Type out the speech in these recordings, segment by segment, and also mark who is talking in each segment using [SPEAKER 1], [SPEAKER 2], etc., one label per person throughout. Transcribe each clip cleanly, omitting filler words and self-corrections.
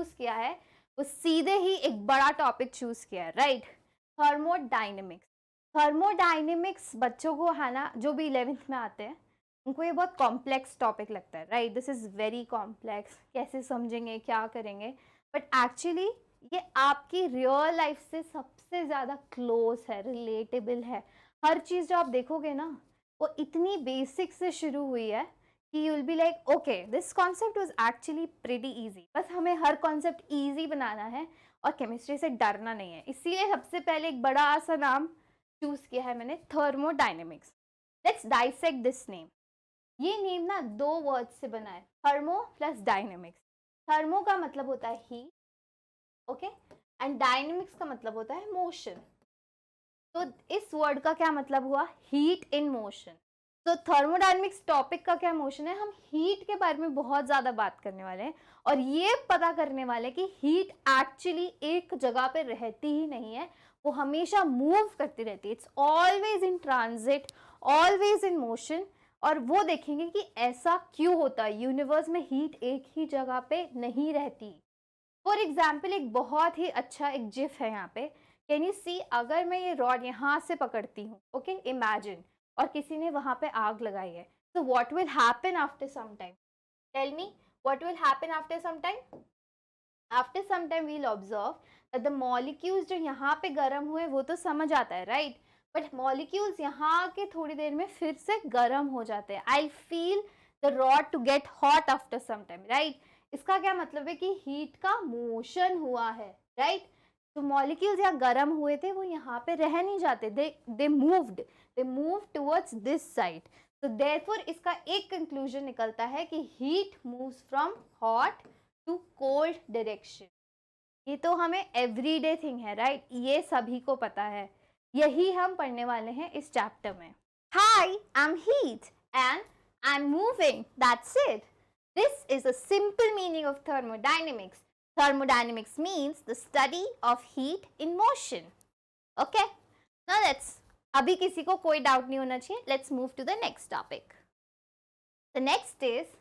[SPEAKER 1] Choose किया है वो सीधे ही एक बड़ा टॉपिक चूज किया है, राइट? थर्मोडाइनेमिक्स। थर्मोडाइनेमिक्स बच्चों को है ना, जो भी 11th में आते हैं उनको ये बहुत कॉम्प्लेक्स टॉपिक लगता है, right? This is very complex, कैसे समझेंगे, क्या करेंगे, बट एक्चुअली ये आपकी रियल लाइफ से सबसे ज़्यादा क्लोज है, रिलेटेबल है। हर चीज़ जो आप देखोगे ना वो इतनी बेसिक से शुरू हुई है कि you will be like okay this concept was actually pretty easy. बस हमें हर कॉन्सेप्ट इजी बनाना है और केमिस्ट्री से डरना नहीं है, इसीलिए सबसे पहले एक बड़ा सा नाम चूज किया है मैंने, thermodynamics. Let's dissect this name. ये नेम ना दो वर्ड से बना है, थर्मो प्लस डायनेमिक्स। थर्मो का मतलब होता है हीट, ओके, एंड डायनेमिक्स का मतलब होता है मोशन। तो इस वर्ड का क्या मतलब हुआ? Heat in motion. तो थर्मोडायनेमिक्स टॉपिक का क्या मोशन है, हम हीट के बारे में बहुत ज्यादा बात करने वाले हैं और ये पता करने वाले कि हीट एक्चुअली एक जगह पे रहती ही नहीं है, वो हमेशा मूव करती रहती है। It's always in transit, always in motion. और वो देखेंगे कि ऐसा क्यों होता है, यूनिवर्स में हीट एक ही जगह पे नहीं रहती। फॉर एग्जाम्पल एक बहुत ही अच्छा एक जिफ है यहाँ पे, कैन यू सी? अगर मैं ये रॉड यहाँ से पकड़ती हूँ, ओके, इमेजिन, और किसी ने वहां पे आग लगाई है, तो what will happen after some time? Tell me, what will happen after some time? After some time we'll observe that the molecules जो यहाँ पे गर्म हुए वो तो समझ आता है, राइट? बट मॉलिक्यूल्स यहाँ के थोड़ी देर में फिर से गर्म हो जाते हैं। I feel the rod to get hot after some time, right? इसका क्या मतलब है कि हीट का मोशन हुआ है, राइट? तो मॉलिक्यूल्स यहाँ गर्म हुए थे, वो यहाँ पे रह नहीं जाते, they move towards this side. तो देयरफॉर इसका एक कंक्लूजन निकलता है कि heat moves from hot to cold direction. ये तो हमें एवरीडे थिंग है, राइट? ये सभी को पता है, यही हम पढ़ने वाले हैं इस चैप्टर में। High, I am heat and I am moving, that's it. This is a simple meaning of thermodynamics. Thermodynamics means the study of heat in motion. Okay? Now अभी किसी को कोई डाउट नहीं होना चाहिए. Let's move to the next topic. The next is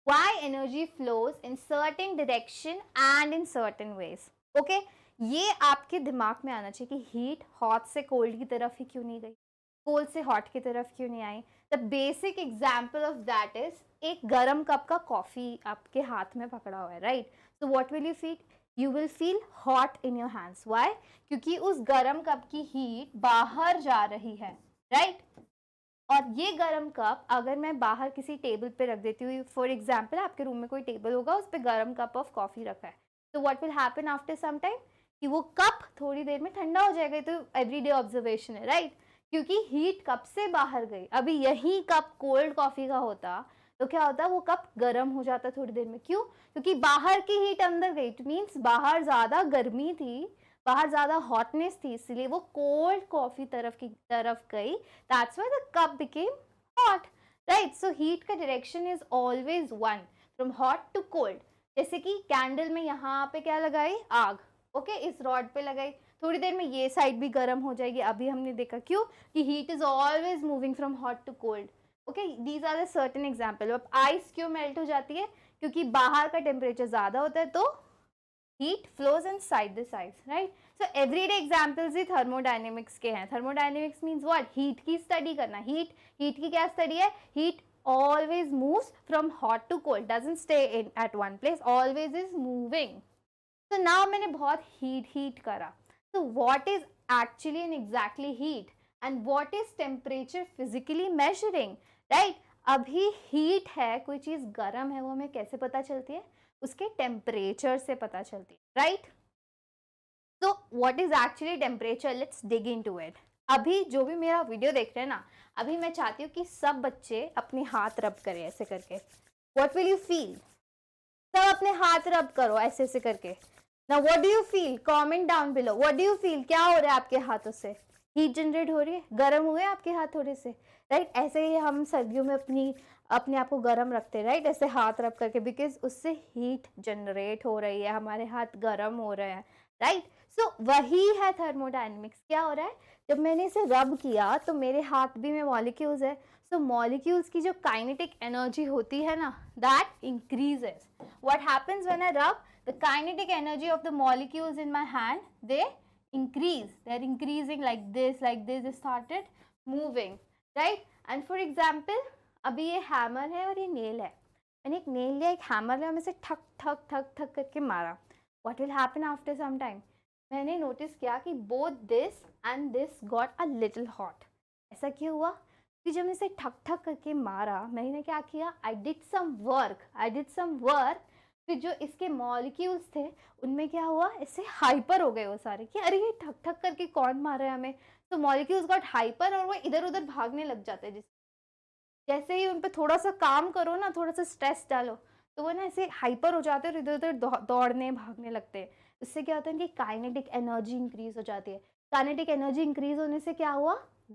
[SPEAKER 1] why energy flows in certain direction and in certain ways. Okay? ये आपके दिमाग में आना चाहिए कि हीट हॉट से कोल्ड की तरफ ही क्यों नहीं गई, कोल्ड से हॉट की तरफ क्यों नहीं आई। The basic example of that is एक गर्म कप का कॉफी आपके हाथ में पकड़ा हुआ है, right? So what will you feel? You will feel hot in your hands. Why? क्योंकि उस गर्म कप की हीट बाहर जा रही है, राइट? और ये गर्म कप अगर मैं बाहर किसी टेबल पे रख देती हूँ, फॉर एग्जाम्पल आपके रूम में कोई टेबल होगा, उस पर गर्म कप ऑफ कॉफी रखा है, तो what will happen after some time? कि वो कप थोड़ी देर में ठंडा हो जाएगा। तो एवरीडे ऑब्जर्वेशन है, राइट? क्योंकि हीट कप से बाहर गई। अभी यही कप कोल्ड कॉफी का होता तो क्या होता, वो कप गर्म हो जाता थोड़ी देर में। क्यों? क्योंकि बाहर की हीट अंदर गई। इट मीन्स बाहर ज्यादा गर्मी थी, बाहर ज्यादा हॉटनेस थी, इसलिए वो कोल्ड कॉफी की तरफ गई। That's why the cup became hot, right? So heat का direction is always one, from hot to cold. जैसे कि कैंडल में यहाँ पे क्या लगाई, आग, ओके, इस रॉड पे लगाई, थोड़ी देर में ये साइड भी गर्म हो जाएगी। अभी हमने देखा क्यों कि heat is always moving from hot to cold. Okay, these are the certain example. अब आइस क्यों मेल्ट हो जाती है? क्योंकि बाहर का टेम्परेचर ज्यादा होता है, तो heat flows inside this ice, right? So everyday examples he thermodynamics के हैं। Thermodynamics means what? हीट की स्टडी करना। हीट की क्या स्टडी है? Heat always moves from hot to cold, doesn't stay in at one place, always is moving. So now मैंने बहुत heat करा. So what is actually and exactly heat and what is temperature physically measuring, right? अभी heat है, कोई चीज गर्म है, वो हमें कैसे पता चलती है? उसके टेम्परेचर से पता चलती है, राइट? तो what is actually temperature? Let's dig into it. अभी जो भी मेरा वीडियो देख रहे हैं ना, अभी मैं चाहती हूँ कि सब बच्चे अपने हाथ रब करें ऐसे करके। What will you feel? सब अपने हाथ रब करो ऐसे ऐसे करके। Now what do you feel? Comment down below. What do you feel? क्या हो रहा है आपके हाथों से? हीट जनरेट हो रही है? गर्म हुए आपके हाथ थोड़े से, राइट? ऐसे ही हम सर्दियों में अपने आप को गर्म रखते हैं, राइट? ऐसे हाथ रब करके, बिकॉज उससे हीट जनरेट हो रही है, हमारे हाथ गर्म हो रहे हैं, राइट? सो वही है थर्मोडायनेमिक्स। क्या हो रहा है? जब मैंने इसे रब किया तो मेरे हाथ भी में मॉलिक्यूल्स है, सो मॉलिक्यूल्स की जो काइनेटिक एनर्जी होती है ना, that increases. What happens when I rub, the kinetic energy of the molecules in my hand, they increase. They're increasing like this, they started moving, right? And for example, अभी ये hammer है और ये nail है. मैंने एक nail लिया, एक हैमर लिया, मैं से ठक ठक ठक ठक करके मारा. What will happen after some time? मैंने नोटिस किया कि both this and this got a little hot. ऐसा क्यों हुआ? कि जब मैं इसे ठक ठक करके मारा, मैंने क्या किया? I did some work. फिर जो इसके मॉलिक्यूल्स थे उनमें क्या हुआ, इससे हाइपर हो गए वो सारे कि अरे ये ठक ठक करके कौन मार रहा है हमें. तो मॉलिक्यूल्स गॉट हाइपर और वो इधर उधर भागने लग जाते हैं. जैसे ही उन पर थोड़ा सा काम करो ना, थोड़ा सा स्ट्रेस डालो, तो वो ना ऐसे हाइपर हो जाते हैं और इधर उधर दौड़ने भागने लगते हैं. इससे क्या होता है कि काइनेटिक एनर्जी इंक्रीज हो जाती है. काइनेटिक एनर्जी इंक्रीज होने से क्या हुआ,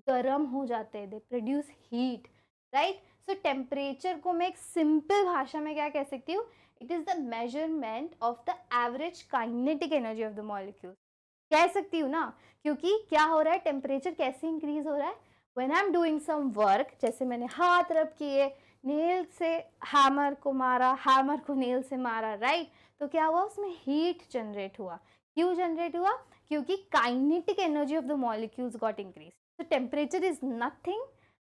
[SPEAKER 1] गर्म हो जाते हैं, they produce heat, right. So temperature को मैं एक सिंपल भाषा में क्या कह सकती हूँ, it is the measurement of the average kinetic energy of the molecule. कह सकती हूँ ना, क्योंकि क्या हो रहा है, टेम्परेचर कैसे इंक्रीज हो रहा है, when I am doing some work, जैसे मैंने हाथ रब किए, नेल से हैमर को मारा, हैमर को नेल से मारा, राइट. तो क्या हुआ, उसमें हीट जनरेट हुआ. क्यों जनरेट हुआ, क्योंकि kinetic energy of the molecules got increase. तो temperature is nothing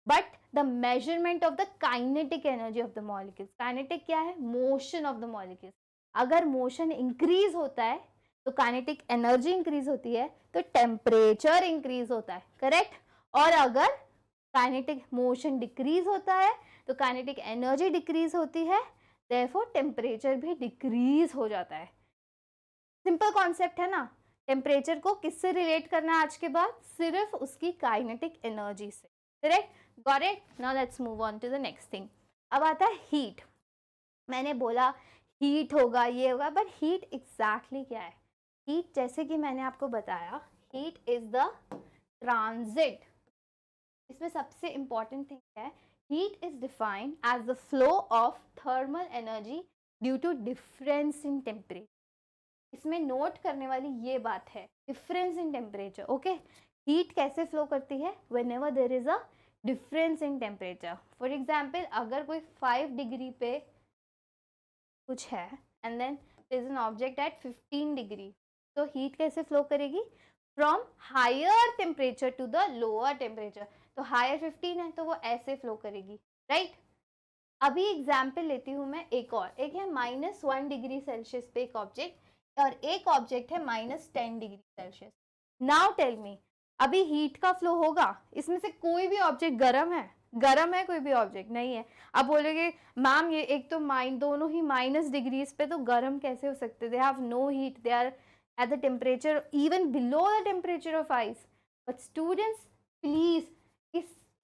[SPEAKER 1] but the measurement of the kinetic energy of the molecules. Kinetic क्या है, मोशन ऑफ द मॉलिक्यूल्स. अगर मोशन इंक्रीज होता है तो काइनेटिक एनर्जी इंक्रीज होती है, तो टेम्परेचर इंक्रीज होता है, करेक्ट. और अगर काइनेटिक मोशन डिक्रीज होता है तो काइनेटिक एनर्जी डिक्रीज होती है, देयरफॉर टेम्परेचर भी डिक्रीज हो जाता है. सिंपल कॉन्सेप्ट है ना. टेम्परेचर को किससे रिलेट करना है आज के बाद, सिर्फ उसकी काइनेटिक एनर्जी से, correct. Got it. Now let's move on to the next thing. अब आता है हीट. मैंने बोला हीट होगा, ये होगा, बट हीट एग्जैक्टली क्या है. हीट जैसे कि मैंने आपको बताया, हीट इज द ट्रांजिट. इसमें सबसे इंपॉर्टेंट थिंग है, heat is defined as the flow of thermal energy due to difference in temperature. इसमें नोट करने वाली ये बात है, difference in temperature. Okay, heat कैसे फ्लो करती है, whenever there is a difference in temperature. For example, अगर कोई 5 डिग्री पे कुछ है and then there is an object at 15 degree, तो हीट कैसे फ्लो करेगी, from higher temperature to the lower temperature. तो हायर 15 है तो वो ऐसे फ्लो करेगी, राइट. अभी एग्जाम्पल लेती हूँ मैं एक और. एक है -1 डिग्री सेल्सियस पे एक ऑब्जेक्ट और एक ऑब्जेक्ट है -10 degree Celsius. Now tell me, अभी हीट का फ्लो होगा, इसमें से कोई भी ऑब्जेक्ट गर्म है कोई भी ऑब्जेक्ट नहीं है. आप बोलोगे मैम ये एक तो दोनों ही माइनस डिग्रीज पे, तो गर्म कैसे हो सकते, they have no heat, they are at the temperature even below the temperature of ice. But students please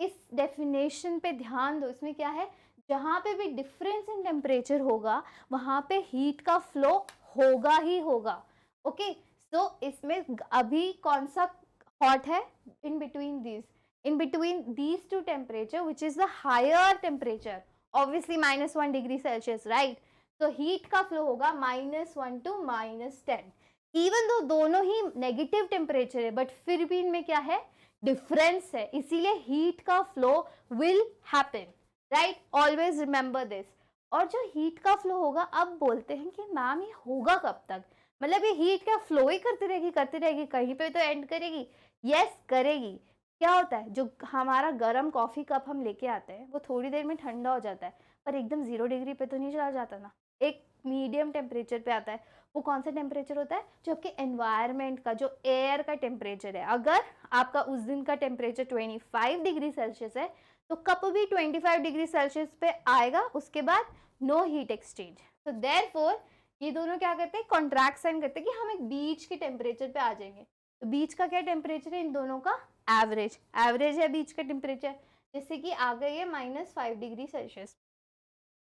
[SPEAKER 1] इस डेफिनेशन पे ध्यान दो. इसमें क्या है, जहाँ पे भी डिफरेंस इन टेम्परेचर होगा वहाँ पे हीट का फ्लो होगा ही होगा. ओके, सो इसमें अभी कौन सा हॉट है, in between these two temperature, which is the higher temperature, obviously -1 degree Celsius, right. so heat का flow होगा -1 to -10. even though दोनों ही नेगेटिव टेम्परेचर है, बट फिर भी इनमें क्या है, डिफरेंस है, इसीलिए हीट का flow will happen, right. Always remember this. और जो हीट का फ्लो होगा, अब बोलते हैं कि मैम ये होगा कब तक, मतलब ये हीट का फ्लो ही करती रहेगी, कहीं पे तो एंड करेगी. यस करेगी. क्या होता है, जो हमारा गर्म कॉफ़ी कप हम लेके आते हैं वो थोड़ी देर में ठंडा हो जाता है, पर एकदम 0 डिग्री पे तो नहीं चला जाता ना, एक मीडियम टेम्परेचर पे आता है. वो कौन सा टेम्परेचर होता है, जो आपके एनवायरनमेंट का, जो एयर का टेम्परेचर है. अगर आपका उस दिन का टेम्परेचर 25 डिग्री सेल्सियस है तो कप भी 25 डिग्री सेल्सियस पे आएगा, उसके बाद नो हीट एक्सचेंज. तो देयरफॉर ये दोनों क्या करते हैं, कॉन्ट्रैक्ट साइन करते हैं कि हम एक बीच के टेम्परेचर पे आ जाएंगे. तो बीच का क्या टेम्परेचर है, इन दोनों का एवरेज है बीच का टेम्परेचर. जैसे कि आ गई है -5 डिग्री सेल्सियस.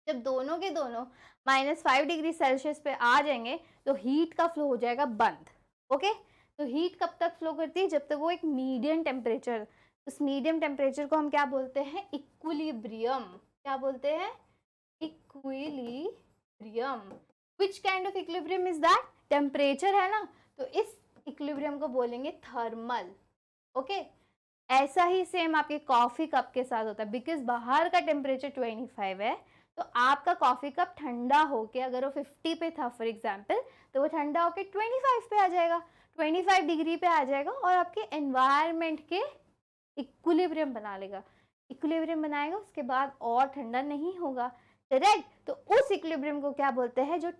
[SPEAKER 1] जब दोनों के दोनों -5 डिग्री सेल्सियस पे आ जाएंगे तो हीट का फ्लो हो जाएगा बंद. ओके, तो हीट कब तक फ्लो करती है, जब तक वो एक मीडियम टेम्परेचर, उस मीडियम टेम्परेचर को हम क्या बोलते हैं, इक्विलिब्रियम. क्या बोलते हैं, equilibrium. Which kind of equilibrium is that, temperature है ना, तो इस इक्विलिब्रियम को बोलेंगे थर्मल. ओके, ऐसा ही सेम आपके कॉफ़ी कप के साथ होता है, बिकॉज़ बाहर का टेम्परेचर 25 है, तो आपका कॉफ़ी कप ठंडा होके अगर वो 50 पे था फॉर एग्ज़ाम्पल, तो वो ठंडा होके 25 पे आ जाएगा, 25 डिग्री पे आ जाएगा और आपके एनवायरनमेंट के इक्विलिब्रियम बना लेगा। इक्विलिब्रियम बनाएगा, उसके बाद और ठंडा नहीं होगा, करेक्ट? तो उस इक्विलिब्रियम को क्या बोलते हैं, जो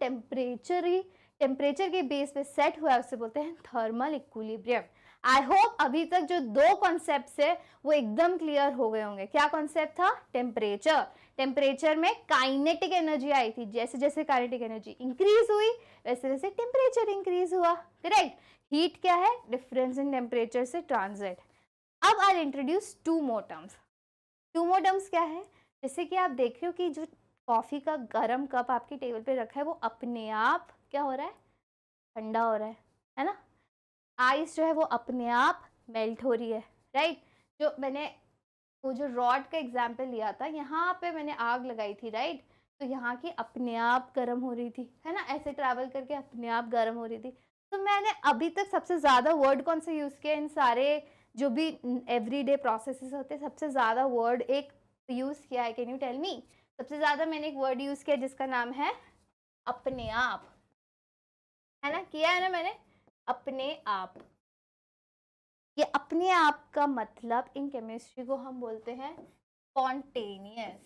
[SPEAKER 1] टेम्परेचर के बेस पे सेट हुआ है उसे बोलते हैं थर्मल इक्विलिब्रियम। आई होप अभी तक जो दो कॉन्सेप्ट है वो एकदम क्लियर हो गए होंगे। क्या कॉन्सेप्ट था? टेम्परेचर में काइनेटिक एनर्जी आई थी, जैसे जैसे काइनेटिक एनर्जी इंक्रीज हुई वैसे वैसे टेम्परेचर इंक्रीज हुआ, करेक्ट? हीट क्या है? डिफरेंस इन टेम्परेचर से ट्रांजिट। अब I introduce two more terms क्या है? जैसे कि आप देख रहे हो कि जो कॉफ़ी का गर्म कप आपकी टेबल पे रखा है वो अपने आप क्या हो रहा है? ठंडा हो रहा है ना? आइस जो है वो अपने आप मेल्ट हो रही है, राइट? जो मैंने वो जो रॉड का एग्जाम्पल लिया था, यहाँ पे मैंने आग लगाई थी, राइट? तो यहाँ की अपने आप गर्म हो रही थी, है ना? ऐसे ट्रैवल करके अपने आप गर्म हो रही थी। तो मैंने अभी तक सबसे ज़्यादा वर्ड कौन सा यूज़ किया इन सारे जो भी एवरीडे प्रोसेसेस होते हैं, सबसे ज़्यादा वर्ड एक यूज़ किया है, कैन यू टेल मी? सबसे ज़्यादा मैंने एक वर्ड यूज़ किया जिसका नाम है अपने आप, है ना? किया है ना मैंने? अपने आप। ये अपने आप का मतलब इन केमिस्ट्री को हम बोलते हैं spontaneous.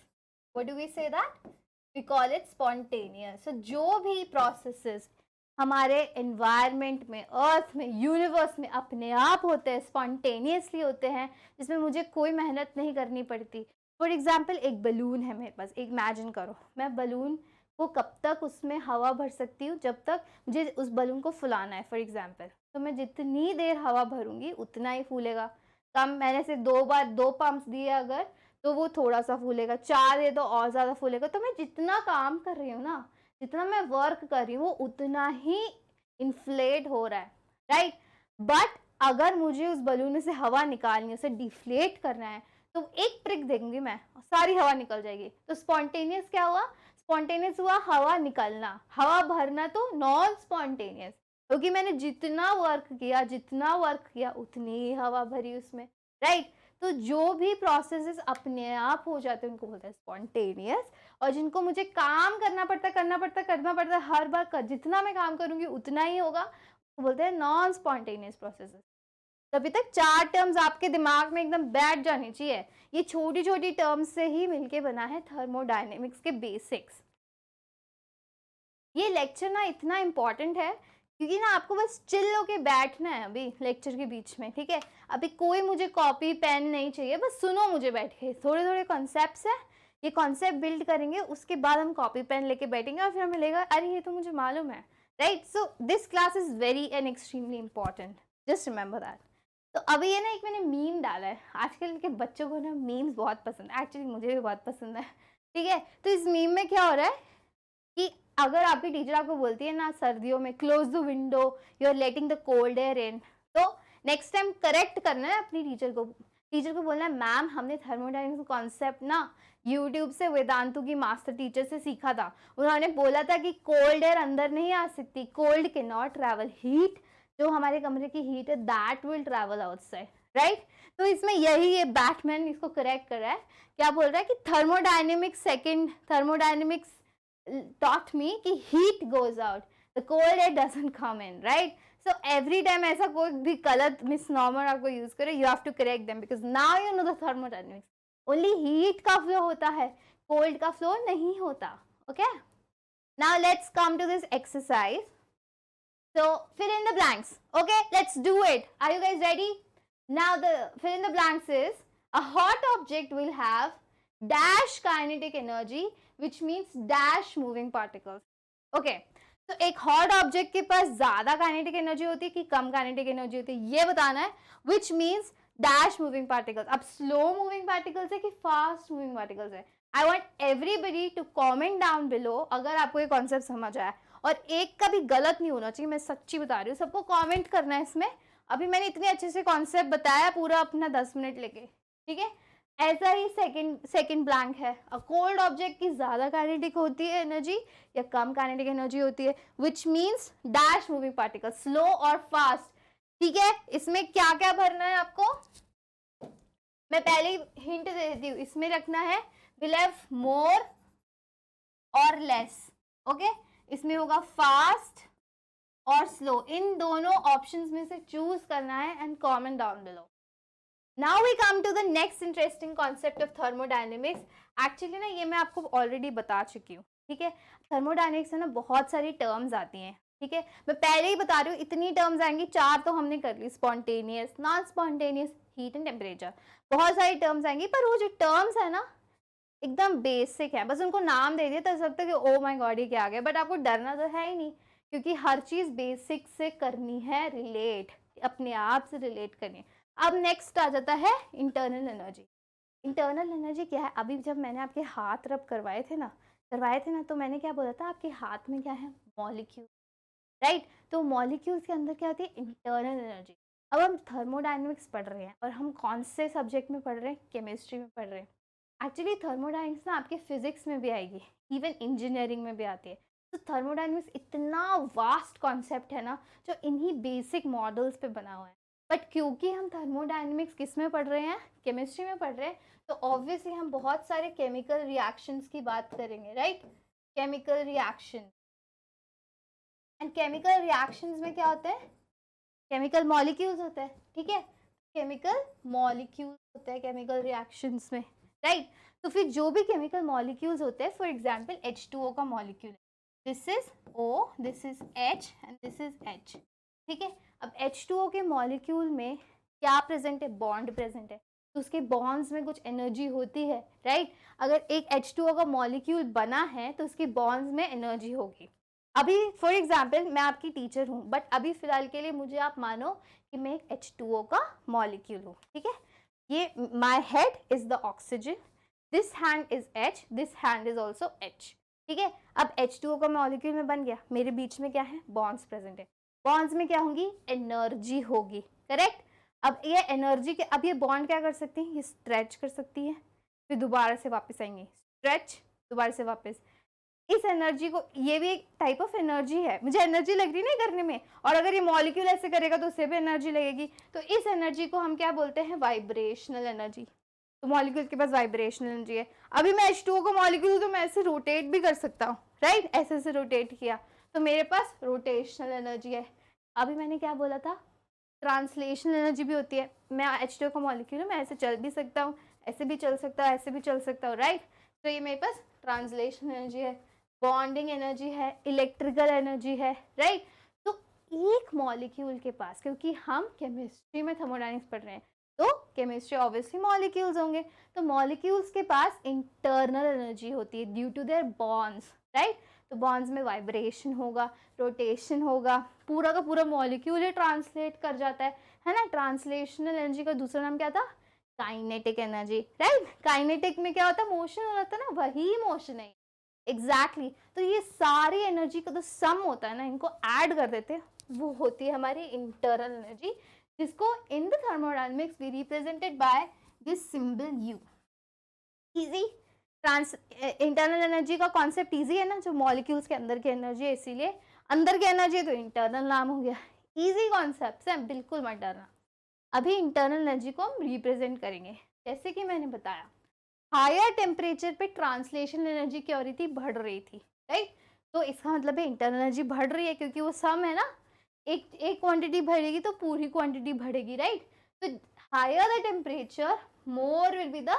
[SPEAKER 1] What do we say that? We call it spontaneous. So जो भी प्रोसेसेस हमारे एनवायरनमेंट में, अर्थ में, यूनिवर्स में अपने आप होते हैं, स्पॉन्टेनियसली होते हैं, जिसमें मुझे कोई मेहनत नहीं करनी पड़ती। फॉर एग्जाम्पल एक बलून है मेरे पास, इमेजिन करो मैं बलून को कब तक उसमें हवा भर सकती हूँ, जब तक मुझे उस बलून को फुलाना है फॉर एग्जाम्पल। तो मैं जितनी देर हवा भरूंगी उतना ही फूलेगा। कम मैंने से 2 बार 2 पंप्स दिए अगर, तो वो थोड़ा सा फूलेगा, 4 दे तो और ज़्यादा फूलेगा। तो मैं जितना काम कर रही हूँ ना, जितना मैं वर्क कर रही हूँ वो उतना ही इन्फ्लेट हो रहा है, राइट? बट अगर मुझे उस बलून से हवा निकालनी है, उसे डिफ्लेट करना है, तो एक ट्रिक देंगी मैं, सारी हवा निकल जाएगी। तो स्पॉन्टेनियस क्या हुआ? स्पॉन्टेनियस हुआ हवा निकलना, हवा भरना तो नॉन स्पॉन्टेनियस, क्योंकि मैंने जितना वर्क किया उतनी ही हवा भरी उसमें, राइट? तो जो भी प्रोसेसेस अपने आप हो जाते हैं उनको बोलते हैं स्पॉन्टेनियस, और जिनको मुझे काम करना पड़ता है हर बार जितना मैं काम करूंगी उतना ही होगा, तो बोलते हैं नॉन स्पॉन्टेनियस प्रोसेसेस। तभी तक 4 टर्म्स आपके दिमाग में एकदम बैठ जानी चाहिए। ये छोटी छोटी टर्म्स से ही मिलके बना है थर्मोडायनेमिक्स के बेसिक्स। ये लेक्चर ना इतना इम्पॉर्टेंट है क्योंकि ना आपको बस चिल होके बैठना है अभी लेक्चर के बीच में, ठीक है? अभी कोई मुझे कॉपी पेन नहीं चाहिए, बस सुनो मुझे बैठ के। थोड़े थोड़े कॉन्सेप्ट्स हैं, ये कॉन्सेप्ट बिल्ड करेंगे, उसके बाद हम कॉपी पेन लेके बैठेंगे और फिर हमें लगेगा अरे ये तो मुझे मालूम है, right? So this class is very and extremely important, just remember that. तो अभी ये ना एक मैंने मीम डाला है, आजकल के बच्चों को ना मीम्स बहुत पसंद है, एक्चुअली मुझे भी बहुत पसंद है, ठीक है? तो इस मीम में क्या हो रहा है कि अगर आपकी टीचर आपको बोलती है ना सर्दियों में close the window, you are letting the cold air in, तो नेक्स्ट टाइम करेक्ट करना है अपनी टीचर को बोलना है मैम हमने थर्मोडायनेमिक्स कॉन्सेप्ट ना यूट्यूब से वेदांतु की मास्टर टीचर से सीखा था, उन्होंने बोला था कि कोल्ड एयर अंदर नहीं आ सकती, कोल्ड के नॉट ट्रैवल, हीट जो हमारे कमरे की हीट है that will travel outside, right? तो इसमें यही ये बैटमैन इसको करेक्ट कर रहा है, क्या बोल रहा है कि थर्मोडायनेमिक्स taught me कि heat goes out, the cold air doesn't come in, right? So every time ऐसा कोई भी गलत misnomer आपको use करे, you have to correct them because now you know the thermodynamics. Only heat का flow होता है, cold का flow नहीं होता, okay? Now let's come to this exercise. So fill in the blanks, okay? Let's do it. Are you guys ready? Now the fill in the blanks is a hot object will have dash kinetic energy which means dash moving particles. Okay, तो एक hot object के पास ज्यादा kinetic energy होती है कि कम kinetic energy होती है, ये बताना है, which means dash moving particles. अब स्लो मूविंग पार्टिकल्स है कि फास्ट मूविंग पार्टिकल्स है? I want everybody to comment down below अगर आपको ये कॉन्सेप्ट समझ आया, और एक का भी गलत नहीं होना चाहिए, मैं सच्ची बता रही हूँ, सबको कॉमेंट करना है इसमें। अभी मैंने इतने अच्छे से कॉन्सेप्ट बताया पूरा अपना 10 मिनट लेके, ठीक है? ऐसा ही सेकंड ब्लैंक है, अ कोल्ड ऑब्जेक्ट की ज्यादा काइनेटिक होती है एनर्जी या कम काइनेटिक एनर्जी होती है, which means dash moving particle, slow और फास्ट, ठीक है? इसमें क्या क्या भरना है आपको? मैं पहले ही हिंट दे देती हूँ, इसमें रखना है विल हैव मोर और लेस, ओके। इसमें होगा फास्ट और स्लो, इन दोनों ऑप्शंस में से चूज करना है and comment down below. Now we come to the next interesting concept of thermodynamics. Actually ना ये मैं आपको ऑलरेडी बता चुकी हूँ, ठीक है। थर्मोडायनेमिक्स में ना बहुत सारी टर्म्स आती हैं, ठीक है। मैं पहले ही बता रही हूँ, इतनी टर्म्स आएंगी, 4 तो हमने कर ली, spontaneous, non spontaneous, heat and temperature, बहुत सारी टर्म्स आएंगी। पर वो जो टर्म्स है ना एकदम बेसिक है, बस उनको नाम दे दिया तो ऐसा लगता है कि ओ माय गॉड ये क्या आ गया, बट आपको डरना तो है ही नहीं, क्योंकि हर चीज बेसिक से करनी है रिलेट, अपने आप से रिलेट करनी है। अब नेक्स्ट आ जाता है इंटरनल एनर्जी। इंटरनल एनर्जी क्या है? अभी जब मैंने आपके हाथ रब करवाए थे ना तो मैंने क्या बोला था, आपके हाथ में क्या है, मॉलिक्यूल, राइट। तो मॉलिक्यूल्स के अंदर क्या होती है, इंटरनल एनर्जी। अब हम थर्मोडायनेमिक्स पढ़ रहे हैं और हम कौन से सब्जेक्ट में पढ़ रहे हैं, केमिस्ट्री में पढ़ रहे हैं। एक्चुअली थर्मोडायनेमिक्स ना आपके फिजिक्स में भी आएगी, इवन इंजीनियरिंग में भी आती है। तो थर्मोडायनेमिक्स इतना वास्ट कॉन्सेप्ट है ना, जो इन्हीं बेसिक मॉडल्स पे बना हुआ है। बट क्योंकि हम थर्मोडायनेमिक्स किस में पढ़ रहे हैं, केमिस्ट्री में पढ़ रहे हैं, तो ऑब्वियसली हम बहुत सारे केमिकल रिएक्शंस की बात करेंगे, right. Chemical reaction, and chemical reactions में क्या होता है, केमिकल मॉलिक्यूल्स होते हैं, ठीक है। केमिकल मॉलिक्यूल्स होते हैं केमिकल रिएक्शंस में, राइट। तो फिर जो भी केमिकल मॉलिक्यूल्स होते हैं, फॉर एग्जांपल H2O का molecule, this is O, this is H and this is H, ठीक है। अब H2O के मॉलिक्यूल में क्या प्रेजेंट है, बॉन्ड प्रेजेंट है, तो उसके बॉन्ड्स में कुछ एनर्जी होती है, राइट। अगर एक H2O का मॉलिक्यूल बना है तो उसके बॉन्ड्स में एनर्जी होगी। अभी फॉर एग्जाम्पल मैं आपकी टीचर हूँ, बट अभी फिलहाल के लिए मुझे आप मानो कि मैं एक H2O का मॉलिक्यूल हूँ, ठीक है। ये my head is the oxygen, this hand is H, this hand is also H, ठीक है। अब H2O का मॉलिक्यूल में बन गया, मेरे बीच में क्या है, बॉन्ड्स प्रेजेंट है, बॉन्ड्स में क्या होंगी, एनर्जी होगी, करेक्ट। अब ये एनर्जी के, अब ये बॉन्ड क्या कर सकती है, ये स्ट्रेच कर सकती है, फिर दोबारा से वापस आएंगे, स्ट्रेच, दोबारा से वापस। इस एनर्जी को, ये भी एक टाइप ऑफ एनर्जी है, मुझे एनर्जी लग रही नहीं करने में, और अगर ये मॉलिक्यूल ऐसे करेगा तो उसे भी एनर्जी लगेगी, तो इस एनर्जी को हम क्या बोलते हैं, वाइब्रेशनल एनर्जी। तो मॉलिक्यूल के पास वाइब्रेशनल एनर्जी है। अभी मैं H2O को मॉलिक्यूल तो मैं ऐसे रोटेट भी कर सकता हूँ, राइट, ऐसे ऐसे रोटेट किया तो मेरे पास रोटेशनल एनर्जी है। अभी मैंने क्या बोला था, ट्रांसलेशनल एनर्जी भी होती है, मैं H2O का मॉलिक्यूल है, मैं ऐसे चल भी सकता हूँ, ऐसे भी चल सकता हूँ, ऐसे भी चल सकता हूँ, राइट। तो ये मेरे पास ट्रांसलेशनल एनर्जी है, बॉन्डिंग एनर्जी है, इलेक्ट्रिकल एनर्जी है, राइट। तो एक मॉलिक्यूल के पास, क्योंकि हम केमिस्ट्री में थर्मोडायनेमिक्स पढ़ रहे हैं, तो केमिस्ट्री ऑब्वियसली मॉलिक्यूल्स होंगे, तो मॉलिक्यूल्स के पास इंटरनल एनर्जी होती है due to their bonds, right. तो बॉन्ड्स में वाइब्रेशन होगा, रोटेशन होगा, पूरा का पूरा मॉलिक्यूल ही ट्रांसलेट कर जाता है ना। ट्रांसलेशनल एनर्जी का दूसरा नाम क्या था, काइनेटिक एनर्जी, राइट। काइनेटिक में क्या होता है, मोशन हो जाता है ना, वही मोशन है, एग्जैक्टली तो ये सारी एनर्जी का तो सम होता है ना, इनको ऐड कर देते हैं, वो होती है हमारी इंटरनल एनर्जी, जिसको in the thermodynamics we represented by this symbol U। Easy, internal energy का कॉन्सेप्ट इजी है ना, जो मॉलिक्यूल्स के अंदर की एनर्जी है, इसीलिए अंदर की एनर्जी तो इंटरनल नाम हो गया। इजी कॉन्सेप्ट है, बिल्कुल मत डरना। अभी इंटरनल एनर्जी को हम रिप्रेजेंट करेंगे, जैसे कि मैंने बताया, हायर टेम्परेचर पे ट्रांसलेशन एनर्जी क्या हो रही थी, बढ़ रही थी, राइट। तो इसका मतलब है इंटरनल एनर्जी बढ़ रही है, क्योंकि वो सम है ना, एक क्वांटिटी बढ़ेगी तो पूरी क्वांटिटी बढ़ेगी, राइट। तो higher the temperature more will be the